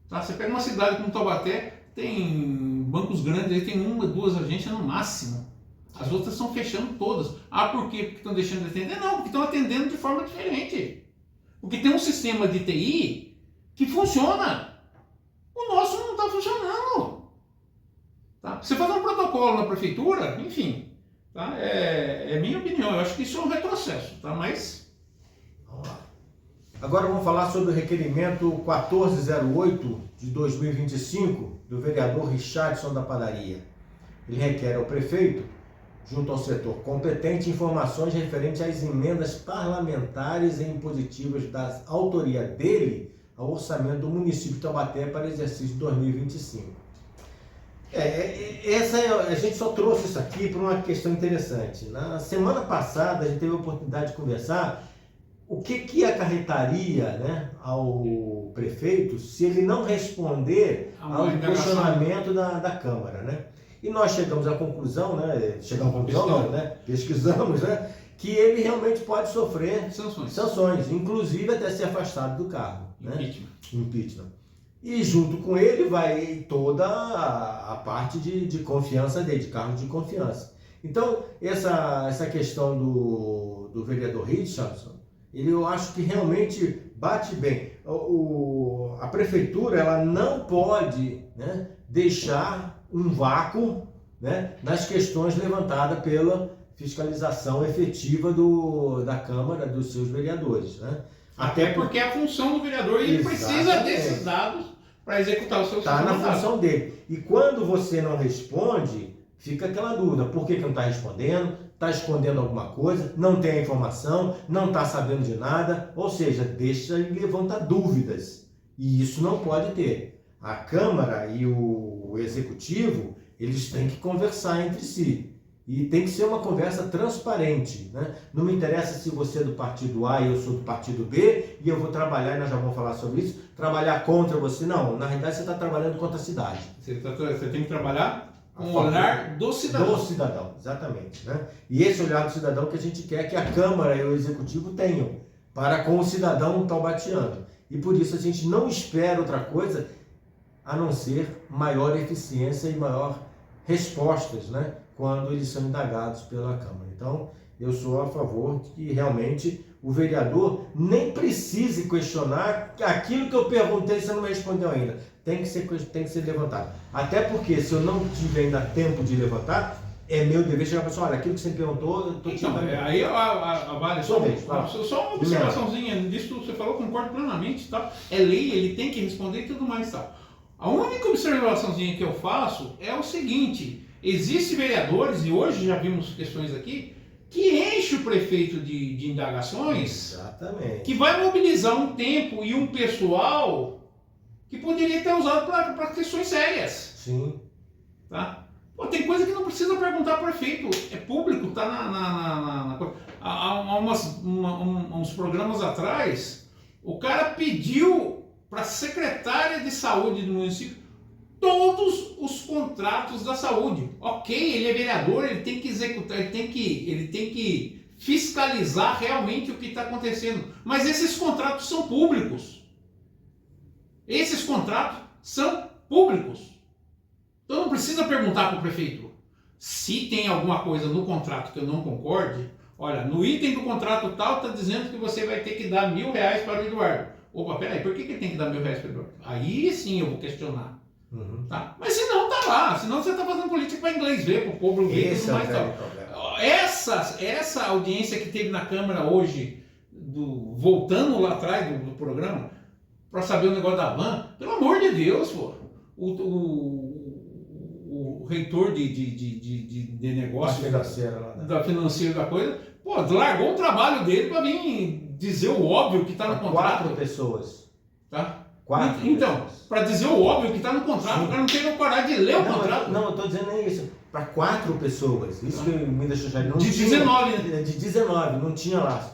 Speaker 2: Tá? Você pega uma cidade como Taubaté, tem bancos grandes, aí tem 1, 2 agências no máximo. As outras estão fechando todas. Por quê? Porque estão deixando de atender? Não, porque estão atendendo de forma diferente. Porque tem um sistema de TI que funciona. O nosso não está funcionando. Tá? Você faz um protocolo na prefeitura, enfim, tá? É minha opinião. Eu acho que isso é um retrocesso, tá? Mas...
Speaker 1: Vamos lá. Agora vamos falar sobre o requerimento 1408 de 2025 do vereador Richardson da Padaria. Ele requer ao prefeito, junto ao setor competente, informações referentes às emendas parlamentares e impositivas da autoria dele ao orçamento do município de Taubaté para exercício de 2025. A gente só trouxe isso aqui por uma questão interessante. Na semana passada a gente teve a oportunidade de conversar o que acarretaria, né, ao prefeito se ele não responder ao questionamento da Câmara, né? E nós chegamos à conclusão, pesquisamos, né, que ele realmente pode sofrer sanções, inclusive até ser afastado do cargo. Impeachment. E junto com ele vai toda a parte de confiança dele, de cargo de confiança. Então, essa questão do vereador Richardson, eu acho que realmente bate bem. A prefeitura ela não pode, né, deixar um vácuo, né, nas questões levantadas pela fiscalização efetiva da Câmara, dos seus vereadores. Né?
Speaker 2: Até porque é a função do vereador e ele precisa desses dados para executar o seu
Speaker 1: trabalho. Está na função dele. E quando você não responde, fica aquela dúvida. Por que não está respondendo? Está escondendo alguma coisa? Não tem a informação? Não está sabendo de nada? Ou seja, deixa e levanta dúvidas. E isso não pode ter. A Câmara e o Executivo, eles têm que conversar entre si. E tem que ser uma conversa transparente. Né? Não me interessa se você é do partido A e eu sou do partido B, e eu vou trabalhar, e nós já vamos falar sobre isso, trabalhar contra você. Não, na realidade você está trabalhando contra a cidade.
Speaker 2: Você tem que trabalhar com o olhar do cidadão.
Speaker 1: Do cidadão, exatamente. Né? E esse olhar do cidadão que a gente quer que a Câmara e o Executivo tenham para com o cidadão taubatiano. E por isso a gente não espera outra coisa a não ser maior eficiência e maior respostas, né, quando eles são indagados pela Câmara. Então, eu sou a favor de que realmente o vereador nem precise questionar aquilo que eu perguntei, você não me respondeu ainda. Tem que ser levantado. Até porque, se eu não tiver ainda tempo de levantar, é meu dever chegar para você, olha, aquilo que você me perguntou, eu estou te dando.
Speaker 2: Aí vale só uma observaçãozinha disso que você falou, concordo plenamente, tá? É lei, ele tem que responder e tudo mais, tá? A única observaçãozinha que eu faço é o seguinte: existem vereadores, e hoje já vimos questões aqui, que enche o prefeito de indagações,
Speaker 1: Exatamente.
Speaker 2: que vai mobilizar um tempo e um pessoal que poderia ter usado para questões sérias.
Speaker 1: Sim.
Speaker 2: Tá? Pô, tem coisa que não precisa perguntar para o prefeito, é público, tá há uns programas atrás, o cara pediu para a secretária de saúde do município todos os contratos da saúde. Ok, ele é vereador, ele tem que executar, ele tem que fiscalizar realmente o que está acontecendo. Mas esses contratos são públicos. Esses contratos são públicos. Então não precisa perguntar para o prefeito. Se tem alguma coisa no contrato que eu não concorde, olha, no item do contrato tal está dizendo que você vai ter que dar R$1.000 para o Eduardo. Opa, peraí, por que tem que dar R$1.000 para o Eduardo? Aí sim eu vou questionar. Tá? Mas se não, tá lá. Senão você está fazendo política para inglês ver, para o povo ver e tudo mais. Essa audiência que teve na Câmara hoje, voltando lá atrás do programa, para saber o negócio da van, pelo amor de Deus, pô. O reitor de negócio da financeira da coisa, pô, largou o trabalho dele para vir dizer o óbvio que está no contrato.
Speaker 1: 4 pessoas.
Speaker 2: Tá?
Speaker 1: 4
Speaker 2: então, para dizer o óbvio que está no contrato, sim. O cara não teve coragem de ler o contrato.
Speaker 1: Não, eu estou dizendo nem isso. Para 4 pessoas. Isso que me deixou já. Não
Speaker 2: de
Speaker 1: tinha,
Speaker 2: 19, né?
Speaker 1: De 19, não tinha lá.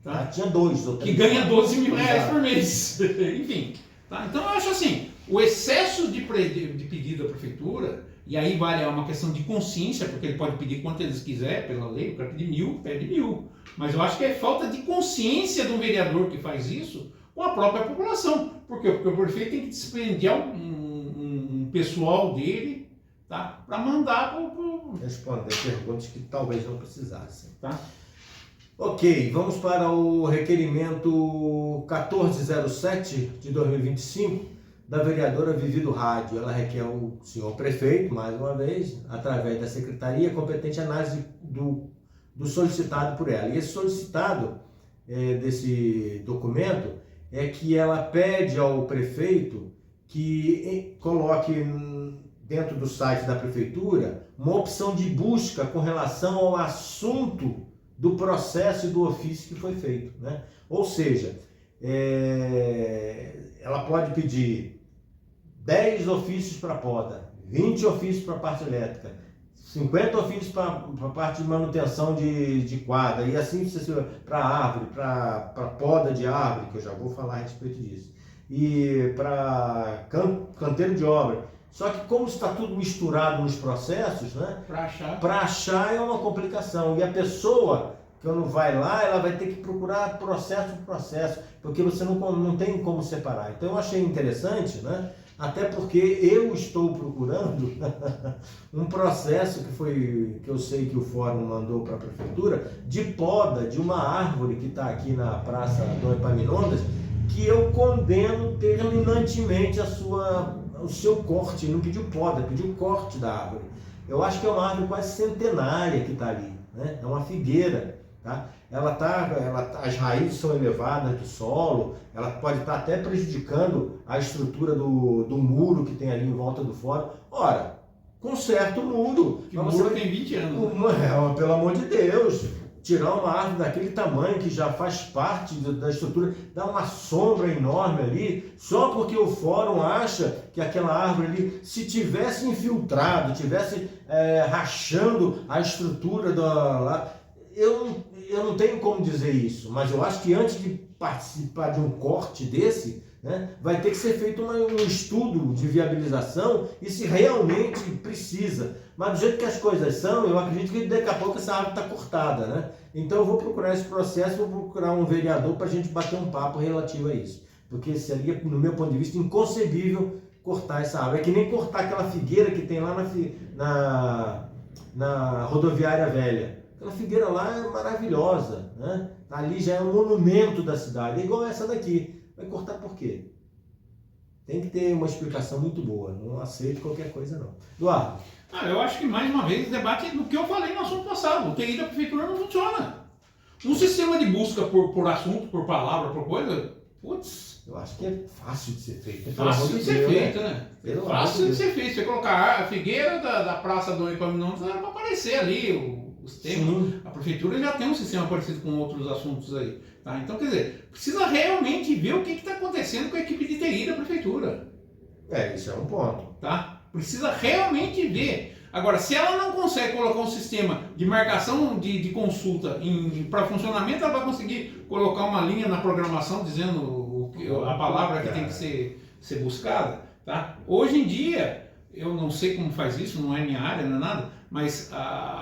Speaker 1: Tá? Tinha 2 ou 3.
Speaker 2: Que ganha R$12.000 por mês. Enfim. Tá? Então eu acho assim, o excesso de pedido da prefeitura, e aí vale uma questão de consciência, porque ele pode pedir quanto eles quiser pela lei, o cara pedir 1.000, pede 1.000. Mas eu acho que é falta de consciência de um vereador que faz isso com a própria população. Por quê? Porque o prefeito tem que desprender um pessoal dele, tá? Para mandar
Speaker 1: responder perguntas que talvez não precisassem.
Speaker 2: Tá?
Speaker 1: Ok, vamos para o requerimento 1407 de 2025 da vereadora Vivi do Rádio. Ela requer o senhor prefeito, mais uma vez, através da secretaria, competente análise do solicitado por ela. E esse solicitado desse documento é que ela pede ao prefeito que coloque dentro do site da prefeitura uma opção de busca com relação ao assunto do processo e do ofício que foi feito, né? Ou seja, ela pode pedir 10 ofícios para poda, 20 ofícios para parte elétrica, 50 ofícios para parte de manutenção de quadra, e assim para árvore, para poda de árvore, que eu já vou falar a respeito disso, e para canteiro de obra. Só que como está tudo misturado nos processos, né? Para achar é uma complicação. E a pessoa, quando vai lá, ela vai ter que procurar processo por processo, porque você não tem como separar. Então eu achei interessante, né? Até porque eu estou procurando um processo que eu sei que o Fórum mandou para a Prefeitura, de poda de uma árvore que está aqui na Praça Dom Epaminondas, que eu condeno terminantemente o seu corte. Não pediu poda, pediu corte da árvore. Eu acho que é uma árvore quase centenária que está ali, né? É uma figueira. Tá? As raízes são elevadas do solo, ela pode estar até prejudicando a estrutura do muro que tem ali em volta do fórum. Ora, conserta o muro.
Speaker 2: O muro tem 20 anos.
Speaker 1: Né? Pelo amor de Deus, tirar uma árvore daquele tamanho que já faz parte da estrutura, dá uma sombra enorme ali, só porque o fórum acha que aquela árvore ali, se tivesse infiltrado, tivesse rachando a estrutura lá. Eu não tenho como dizer isso, mas eu acho que antes de participar de um corte desse, né, vai ter que ser feito um estudo de viabilização e se realmente precisa. Mas do jeito que as coisas são, eu acredito que daqui a pouco essa árvore está cortada, né? Então eu vou procurar esse processo, vou procurar um vereador para a gente bater um papo relativo a isso. Porque seria, no meu ponto de vista, inconcebível cortar essa árvore. É que nem cortar aquela figueira que tem lá na rodoviária velha. Aquela figueira lá é maravilhosa, né? Ali já é um monumento da cidade, é igual essa daqui. Vai cortar por quê? Tem que ter uma explicação muito boa, não aceito qualquer coisa não. Eduardo?
Speaker 2: Eu acho que mais uma vez o debate do que eu falei no assunto passado. O TI da prefeitura não funciona. Um sistema de busca por assunto, por palavra, por coisa, putz.
Speaker 1: Eu acho que é fácil de ser feito.
Speaker 2: Fácil de ser feito, né? Fácil de ser feito. Você colocar a figueira da Praça do Epaminondas, era para aparecer ali os temas. A prefeitura já tem um sistema parecido com outros assuntos aí. Tá? Então, quer dizer, precisa realmente ver o que está acontecendo com a equipe de TI da prefeitura.
Speaker 1: Isso é um ponto.
Speaker 2: Tá? Precisa realmente ver. Agora, se ela não consegue colocar um sistema de marcação de consulta para funcionamento, ela vai conseguir colocar uma linha na programação dizendo a palavra que tem que ser buscada. Tá? Hoje em dia, eu não sei como faz isso, não é minha área, não é nada, mas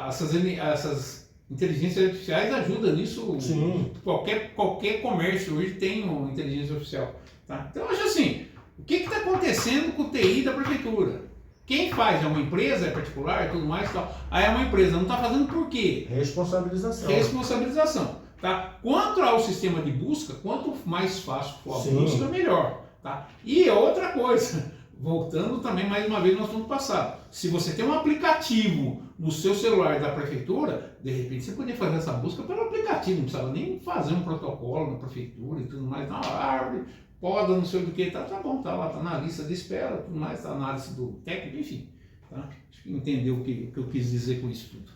Speaker 2: essas inteligências artificiais ajudam nisso.
Speaker 1: Sim.
Speaker 2: Qualquer comércio hoje tem uma inteligência artificial. Tá? Então, eu acho assim, o que está acontecendo com o TI da prefeitura? Quem faz é uma empresa, é particular e tudo mais e tal. Aí é uma empresa, não está fazendo por quê? Responsabilização. Tá? Quanto ao sistema de busca, quanto mais fácil for a busca, melhor. Tá? E outra coisa, voltando também mais uma vez no assunto passado. Se você tem um aplicativo no seu celular da prefeitura, de repente você poderia fazer essa busca pelo aplicativo, não precisava nem fazer um protocolo na prefeitura e tudo mais, na árvore, poda, não sei do que, tá bom, tá lá, tá na lista de espera, tudo mais, tá na análise do técnico, enfim. Tá? Acho que entendeu o que eu quis dizer com isso tudo.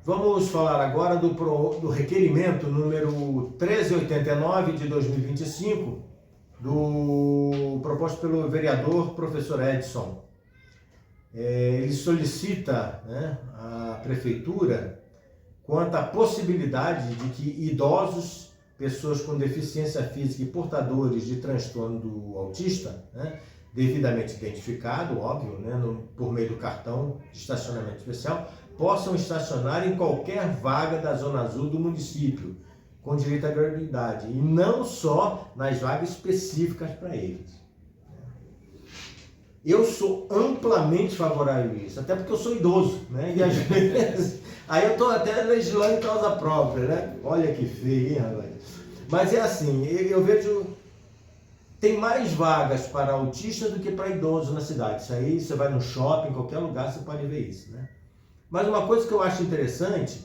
Speaker 1: Vamos falar agora do requerimento número 1389 de 2025, proposto pelo vereador professor Edson. Ele solicita, né, à prefeitura quanto à possibilidade de que idosos, pessoas com deficiência física e portadores de transtorno do autista, né, devidamente identificado, óbvio, né, por meio do cartão de estacionamento especial, possam estacionar em qualquer vaga da Zona Azul do município, com direito à gratuidade, e não só nas vagas específicas para eles. Eu sou amplamente favorável a isso, até porque eu sou idoso, né? E às vezes, aí eu estou até legislando em causa própria, né? Olha que feio, hein, rapaz? Mas é assim, eu vejo, tem mais vagas para autistas do que para idosos na cidade. Isso aí, você vai no shopping, em qualquer lugar, você pode ver isso, né? Mas uma coisa que eu acho interessante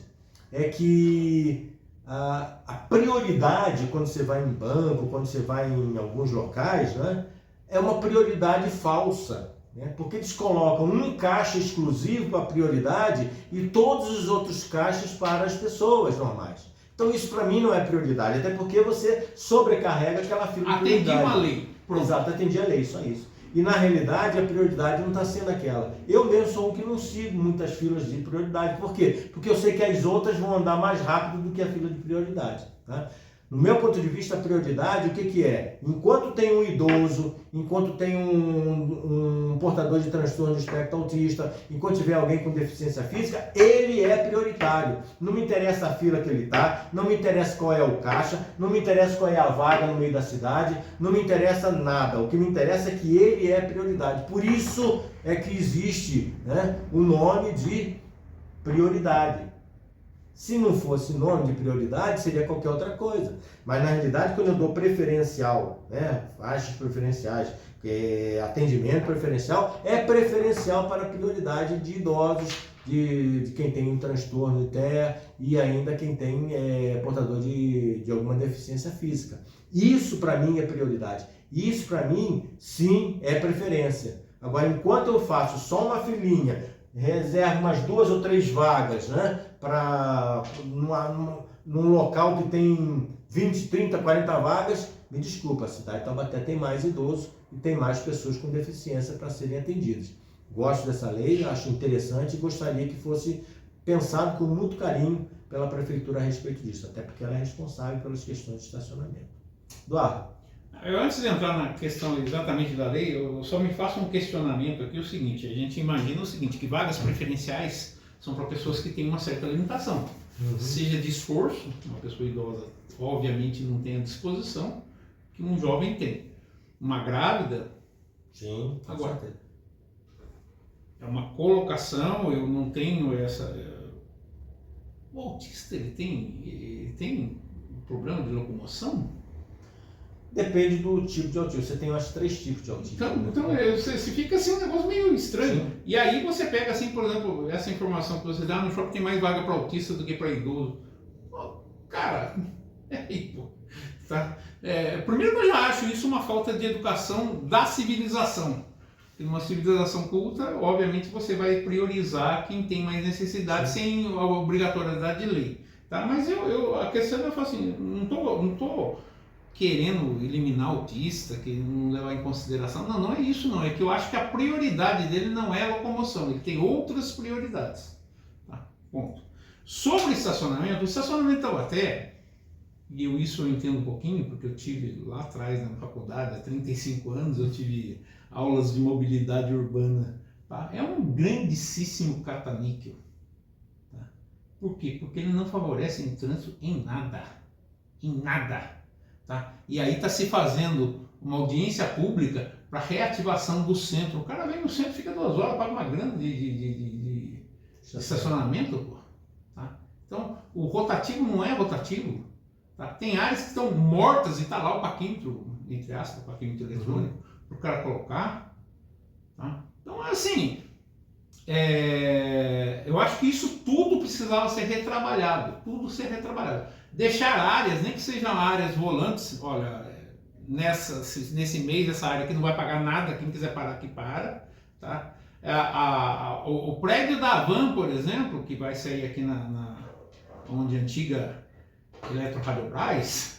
Speaker 1: é que a prioridade, quando você vai em banco, quando você vai em alguns locais, né, é uma prioridade falsa, né? Porque eles colocam um caixa exclusivo para prioridade e todos os outros caixas para as pessoas normais. Então isso para mim não é prioridade, até porque você sobrecarrega aquela fila de prioridade.
Speaker 2: Atendi uma lei.
Speaker 1: Pronto. Exato, atendi a lei, só isso. E na realidade a prioridade não está sendo aquela. Eu mesmo sou um que não sigo muitas filas de prioridade. Por quê? Porque eu sei que as outras vão andar mais rápido do que a fila de prioridade. Tá? No meu ponto de vista, a prioridade, o que é? Enquanto tem um idoso, enquanto tem um portador de transtorno de espectro autista, enquanto tiver alguém com deficiência física, ele é prioritário. Não me interessa a fila que ele está, não me interessa qual é o caixa, não me interessa qual é a vaga no meio da cidade, não me interessa nada. O que me interessa é que ele é prioridade. Por isso é que existe, né, o nome de prioridade. Se não fosse nome de prioridade, seria qualquer outra coisa. Mas na realidade, quando eu dou preferencial, né, faixas preferenciais, atendimento preferencial, é preferencial para a prioridade de idosos, de quem tem um transtorno de TEA e ainda quem tem portador de alguma deficiência física. Isso para mim é prioridade. Isso para mim, sim, é preferência. Agora, enquanto eu faço só uma filinha, reservo umas 2 ou 3 vagas, né, num local que tem 20, 30, 40 vagas, me desculpa, a cidade de Taubaté tem mais idosos e tem mais pessoas com deficiência para serem atendidas. Gosto dessa lei, acho interessante e gostaria que fosse pensado com muito carinho pela prefeitura a respeito disso, até porque ela é responsável pelas questões de estacionamento. Eduardo.
Speaker 2: Antes de entrar na questão exatamente da lei, eu só me faço um questionamento aqui, o seguinte, a gente imagina o seguinte, que vagas preferenciais são para pessoas que têm uma certa limitação, seja de esforço, uma pessoa idosa obviamente não tem a disposição que um jovem tem. Uma grávida,
Speaker 1: sim,
Speaker 2: agora, é uma colocação, eu não tenho essa... O autista, ele tem um problema de locomoção?
Speaker 1: Depende do tipo de autismo. Você tem, acho, 3 tipos de autismo.
Speaker 2: Então você fica assim um negócio meio estranho.
Speaker 1: Sim.
Speaker 2: E aí você pega, assim, por exemplo, essa informação que você dá no shopping tem mais vaga para autista do que para idoso. Pô, cara, tá? Primeiro que eu já acho isso uma falta de educação da civilização. E numa civilização culta, obviamente você vai priorizar quem tem mais necessidade sem a obrigatoriedade de lei. Tá? Mas a questão eu falo assim, não tô querendo eliminar o autista, que não levar em consideração. Não é isso não. É que eu acho que a prioridade dele não é a locomoção, ele tem outras prioridades. Tá? Ponto. Sobre o estacionamento Taubaté, e isso eu entendo um pouquinho, porque eu tive lá atrás na faculdade, há 35 anos, eu tive aulas de mobilidade urbana. Tá? É um grandíssimo caça-níquel. Tá? Por quê? Porque ele não favorece o trânsito em nada. Em nada. Tá? E aí está se fazendo uma audiência pública para reativação do centro. O cara vem no centro, fica 2 horas, paga uma grana de estacionamento. Pô. Tá? Então, o rotativo não é rotativo. Tá? Tem áreas que estão mortas e está lá o paquímetro, entre aspas, o paquímetro eletrônico, para o cara colocar. Tá? Então, assim, eu acho que isso tudo precisava ser retrabalhado. Deixar áreas, nem que sejam áreas volantes, olha, nesse mês, essa área aqui não vai pagar nada, quem quiser parar aqui para. Tá? O prédio da Havan, por exemplo, que vai sair aqui onde a antiga Eletroradiobras,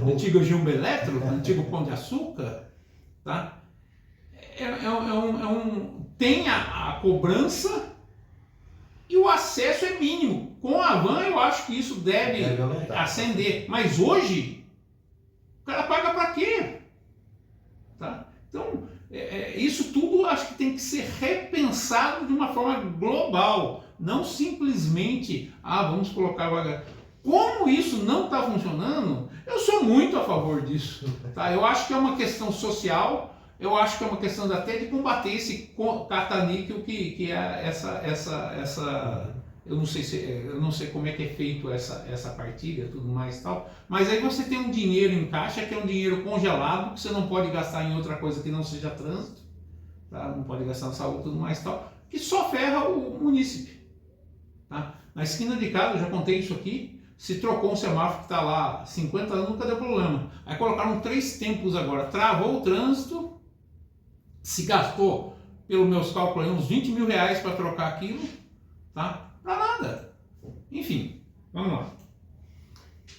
Speaker 2: antigo Jumbo Eletro, antigo Pão de Açúcar, tá? Tem a cobrança e o acesso é mínimo. Com a van eu acho que isso deve ascender, mas hoje o cara paga para quê? Tá? Então isso tudo acho que tem que ser repensado de uma forma global, não simplesmente vamos colocar vaga. Como isso não está funcionando, eu sou muito a favor disso. Tá? Eu acho que é uma questão social, eu acho que é uma questão até de combater esse caça-níquel que é essa eu não sei como é que é feito essa partilha, tudo mais e tal, mas aí você tem um dinheiro em caixa que é um dinheiro congelado, que você não pode gastar em outra coisa que não seja trânsito, tá? Não pode gastar na saúde, tudo mais e tal, que só ferra o munícipe. Tá? Na esquina de casa, eu já contei isso aqui, se trocou um semáforo que está lá 50 anos, nunca deu problema. Aí colocaram 3 tempos agora, travou o trânsito, se gastou, pelos meus cálculos, uns 20 mil reais para trocar aquilo, tá? Para nada. Enfim, vamos lá.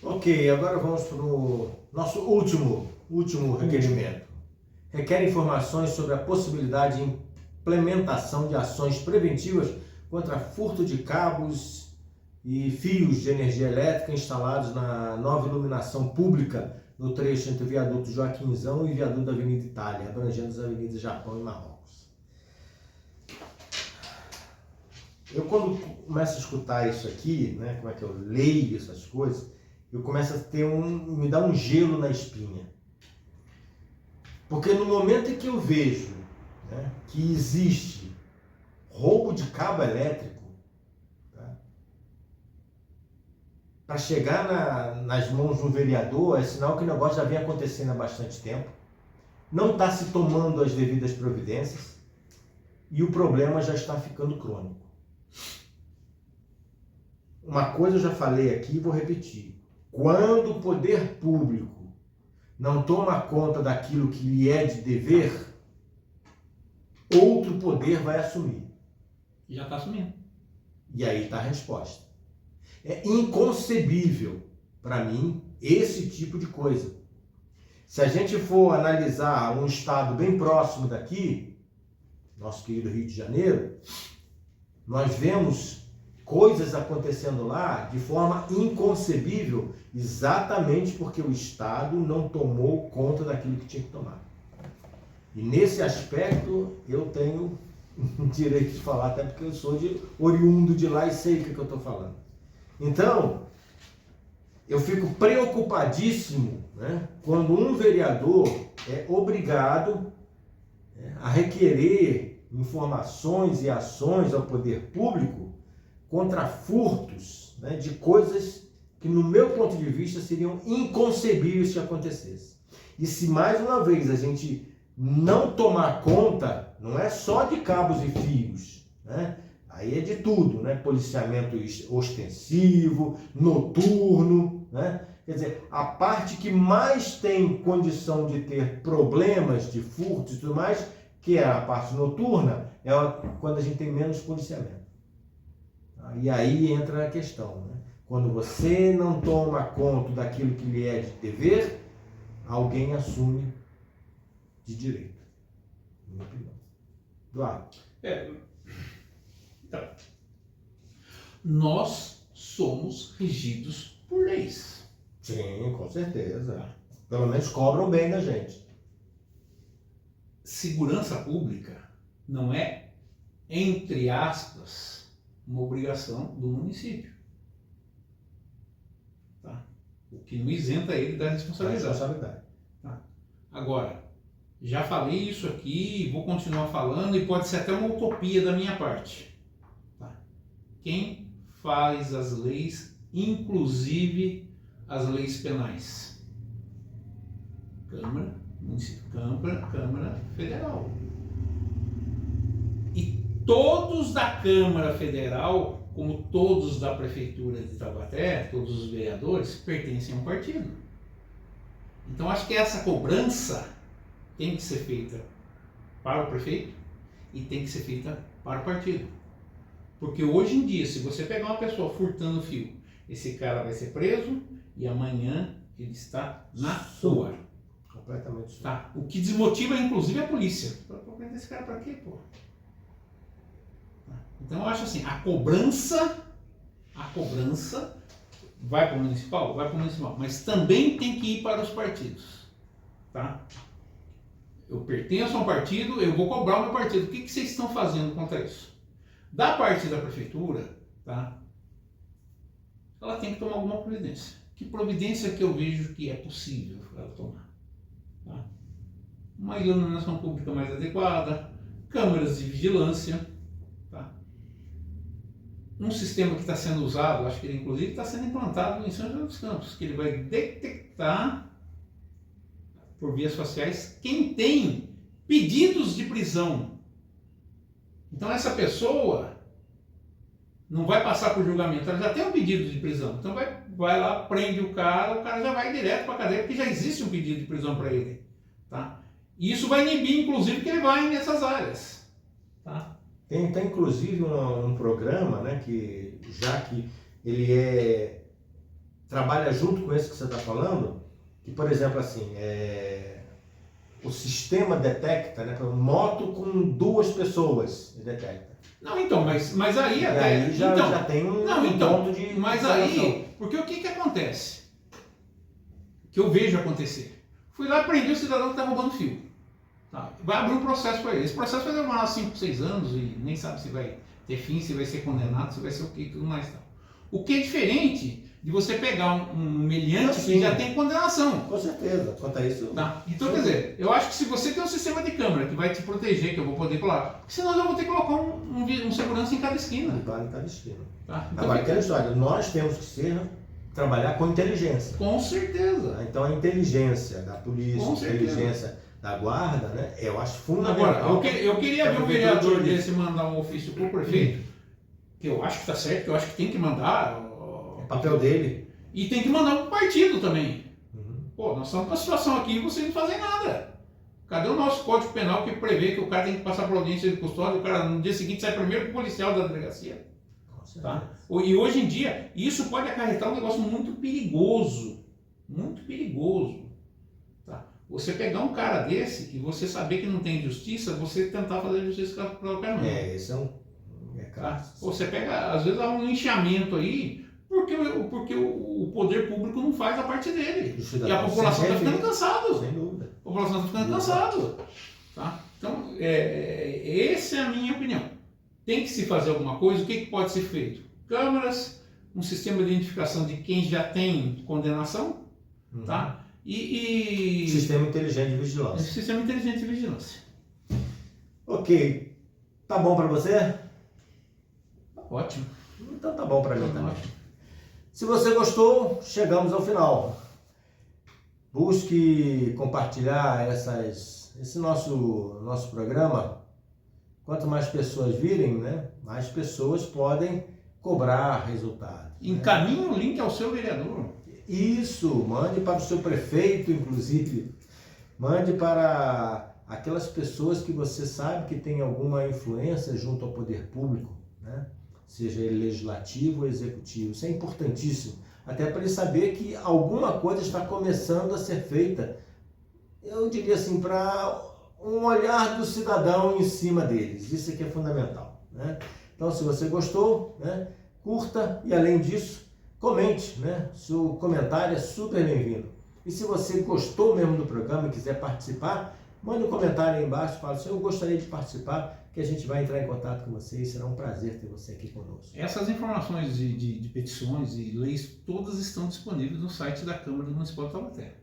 Speaker 1: Ok, agora vamos para o nosso último requerimento. Requer informações sobre a possibilidade de implementação de ações preventivas contra furto de cabos e fios de energia elétrica instalados na nova iluminação pública no trecho entre o viaduto Joaquinzão e o viaduto da Avenida Itália, abrangendo as avenidas Japão e Marrocos. Eu, quando começo a escutar isso aqui, né, como é que eu leio essas coisas, eu começo a ter me dá um gelo na espinha. Porque no momento em que eu vejo, né, que existe roubo de cabo elétrico, para chegar nas mãos de um vereador, é sinal que o negócio já vem acontecendo há bastante tempo, não está se tomando as devidas providências e o problema já está ficando crônico. Uma coisa eu já falei aqui e vou repetir. Quando o poder público não toma conta daquilo que lhe é de dever, outro poder vai assumir.
Speaker 2: E já está assumindo.
Speaker 1: E aí está a resposta. É inconcebível, para mim, esse tipo de coisa. Se a gente for analisar um estado bem próximo daqui, nosso querido Rio de Janeiro, nós vemos coisas acontecendo lá de forma inconcebível, exatamente porque o Estado não tomou conta daquilo que tinha que tomar. E nesse aspecto eu tenho direito de falar, até porque eu sou oriundo de lá e sei o que eu estou falando. Então, eu fico preocupadíssimo, né, quando um vereador é obrigado a requerer informações e ações ao poder público contra furtos, né, de coisas que, no meu ponto de vista, seriam inconcebíveis se acontecesse. E se mais uma vez a gente não tomar conta, não é só de cabos e fios, né? Aí é de tudo, né? Policiamento ostensivo, noturno, né? Quer dizer, a parte que mais tem condição de ter problemas de furtos e tudo mais, que é a parte noturna, quando a gente tem menos policiamento. E aí entra a questão, né? Quando você não toma conta daquilo que lhe é de dever, alguém assume de direito. Minha opinião. Eduardo.
Speaker 2: Então, nós somos regidos por leis.
Speaker 1: Sim, com certeza. Pelo menos cobram bem da gente.
Speaker 2: Segurança pública não é, entre aspas, uma obrigação do município. Tá? O que não isenta ele da responsabilidade. Tá? Agora, já falei isso aqui, vou continuar falando e pode ser até uma utopia da minha parte. Tá? Quem faz as leis, inclusive as leis penais? Câmara, município, Câmara Federal. E todos da Câmara Federal, como todos da Prefeitura de Taubaté, todos os vereadores, pertencem a um partido. Então acho que essa cobrança tem que ser feita para o prefeito e tem que ser feita para o partido. Porque hoje em dia, se você pegar uma pessoa furtando fio, esse cara vai ser preso e amanhã ele está na rua.
Speaker 1: Completamente.
Speaker 2: Tá? O que desmotiva, inclusive, a polícia. Pra prender esse cara pra quê, pô? Tá? Então eu acho assim, a cobrança vai para o municipal? Vai para o municipal. Mas também tem que ir para os partidos. Tá? Eu pertenço a um partido, eu vou cobrar o meu partido. O que vocês estão fazendo contra isso? Da parte da prefeitura, tá? Ela tem que tomar alguma providência. Que providência que eu vejo que é possível ela tomar? Tá? Uma iluminação pública mais adequada, câmeras de vigilância, tá? Um sistema que está sendo usado, acho que ele inclusive está sendo implantado em São José dos Campos, que ele vai detectar por vias faciais quem tem pedidos de prisão. Então essa pessoa não vai passar por julgamento, ela já tem um pedido de prisão. Então vai lá, prende o cara já vai direto para a cadeia, porque já existe um pedido de prisão para ele. Tá? E isso vai inibir, inclusive, que ele vai nessas áreas. Tá?
Speaker 1: Tem inclusive um programa, né, que já que ele trabalha junto com esse que você está falando, que, por exemplo, assim, o sistema detecta, né, moto com 2 pessoas detecta.
Speaker 2: Não, então, mas aí
Speaker 1: e
Speaker 2: até...
Speaker 1: aí já tem um ponto de...
Speaker 2: Mas aí, porque o que acontece? Que eu vejo acontecer. Fui lá e prendi o cidadão que está roubando fio. Tá? Vai abrir um processo para ele. Esse processo vai demorar 5, 6 anos e nem sabe se vai ter fim, se vai ser condenado, se vai ser o que e tudo mais. Tal. O que é diferente de você pegar um meliante que já tem condenação.
Speaker 1: Com certeza, quanto a isso...
Speaker 2: Tá? Então, quer dizer, eu acho que se você tem um sistema de câmera que vai te proteger, que eu vou poder colar, senão eu vou ter que colocar um segurança em cada esquina.
Speaker 1: Em cada esquina.
Speaker 2: Tá? Então,
Speaker 1: agora, aquela história, nós temos que trabalhar com inteligência.
Speaker 2: Com certeza.
Speaker 1: Então, a inteligência da polícia, a inteligência da guarda, né, eu acho fundamental.
Speaker 2: Agora, eu queria ver um vereador desse mandar um ofício para o prefeito, que eu acho que está certo, que eu acho que tem que mandar...
Speaker 1: É papel dele.
Speaker 2: E tem que mandar para o partido também. Pô, nós estamos com a situação aqui e vocês não fazem nada. Cadê o nosso Código Penal que prevê que o cara tem que passar por audiência de custódia, o cara no dia seguinte sai primeiro com o policial da delegacia? Tá? E hoje em dia, isso pode acarretar um negócio muito perigoso. Muito perigoso. Tá? Você pegar um cara desse e você saber que não tem justiça, você tentar fazer justiça para o cara mesmo.
Speaker 1: Esse é
Speaker 2: tá? Você pega, às vezes há um linchamento aí, porque o poder público não faz a parte dele. E a população está ficando cansada.
Speaker 1: Sem dúvida.
Speaker 2: A população está ficando cansada. Tá? Então, essa é a minha opinião. Tem que se fazer alguma coisa. O que pode ser feito? Câmaras, um sistema de identificação de quem já tem condenação, tá? E
Speaker 1: sistema inteligente de vigilância.
Speaker 2: Sistema inteligente de vigilância.
Speaker 1: Ok. Tá bom para você?
Speaker 2: Tá ótimo.
Speaker 1: Então tá bom para mim também. Se você gostou, chegamos ao final. Busque compartilhar esse nosso programa. Quanto mais pessoas virem, né, mais pessoas podem cobrar resultados.
Speaker 2: Encaminhe o link ao seu vereador.
Speaker 1: Isso, mande para o seu prefeito, inclusive. Mande para aquelas pessoas que você sabe que tem alguma influência junto ao poder público, né? Seja ele legislativo ou executivo. Isso é importantíssimo, até para ele saber que alguma coisa está começando a ser feita, eu diria assim, para um olhar do cidadão em cima deles. Isso aqui é fundamental, né? Então, se você gostou, né, curta e, além disso, comente, né? Seu comentário é super bem-vindo. E se você gostou mesmo do programa e quiser participar, mande um comentário aí embaixo, fala assim, eu gostaria de participar, que a gente vai entrar em contato com você e será um prazer ter você aqui conosco.
Speaker 2: Essas informações de petições e leis, todas estão disponíveis no site da Câmara Municipal de Taubaté.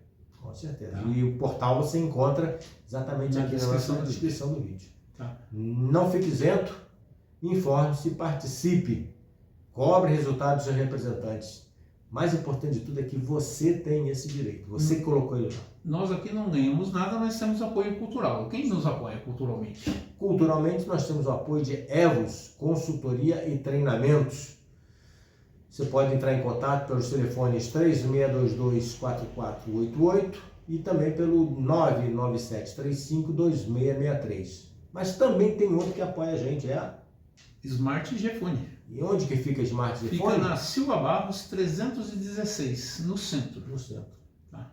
Speaker 1: Com certeza.
Speaker 2: Tá.
Speaker 1: E o portal você encontra exatamente
Speaker 2: Na
Speaker 1: aqui
Speaker 2: descrição
Speaker 1: na
Speaker 2: do
Speaker 1: descrição do vídeo.
Speaker 2: Tá.
Speaker 1: Não fique isento, informe-se, participe, cobre resultados dos seus representantes. Mais importante de tudo é que você tem esse direito, você colocou ele lá.
Speaker 2: Nós aqui não ganhamos nada, mas temos apoio cultural. Quem nos apoia culturalmente?
Speaker 1: Culturalmente, nós temos o apoio de EVOS, consultoria e treinamentos. Você pode entrar em contato pelos telefones 3622-4488 e também pelo 99735-2663. Mas também tem outro que apoia a gente, é a
Speaker 2: Smart Gefone.
Speaker 1: E onde que fica a Smart Gefone?
Speaker 2: Fica na Silva Barros 316, no centro.
Speaker 1: No centro.
Speaker 2: Tá.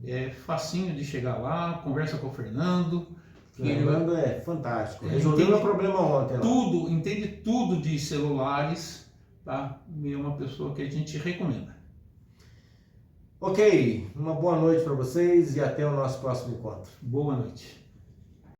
Speaker 2: É facinho de chegar lá, conversa com o Fernando.
Speaker 1: Fernando é fantástico. Resolveu meu problema ontem lá.
Speaker 2: Entende tudo de celulares, tá? E é uma pessoa que a gente recomenda.
Speaker 1: Ok, uma boa noite para vocês e até o nosso próximo encontro.
Speaker 2: Boa noite.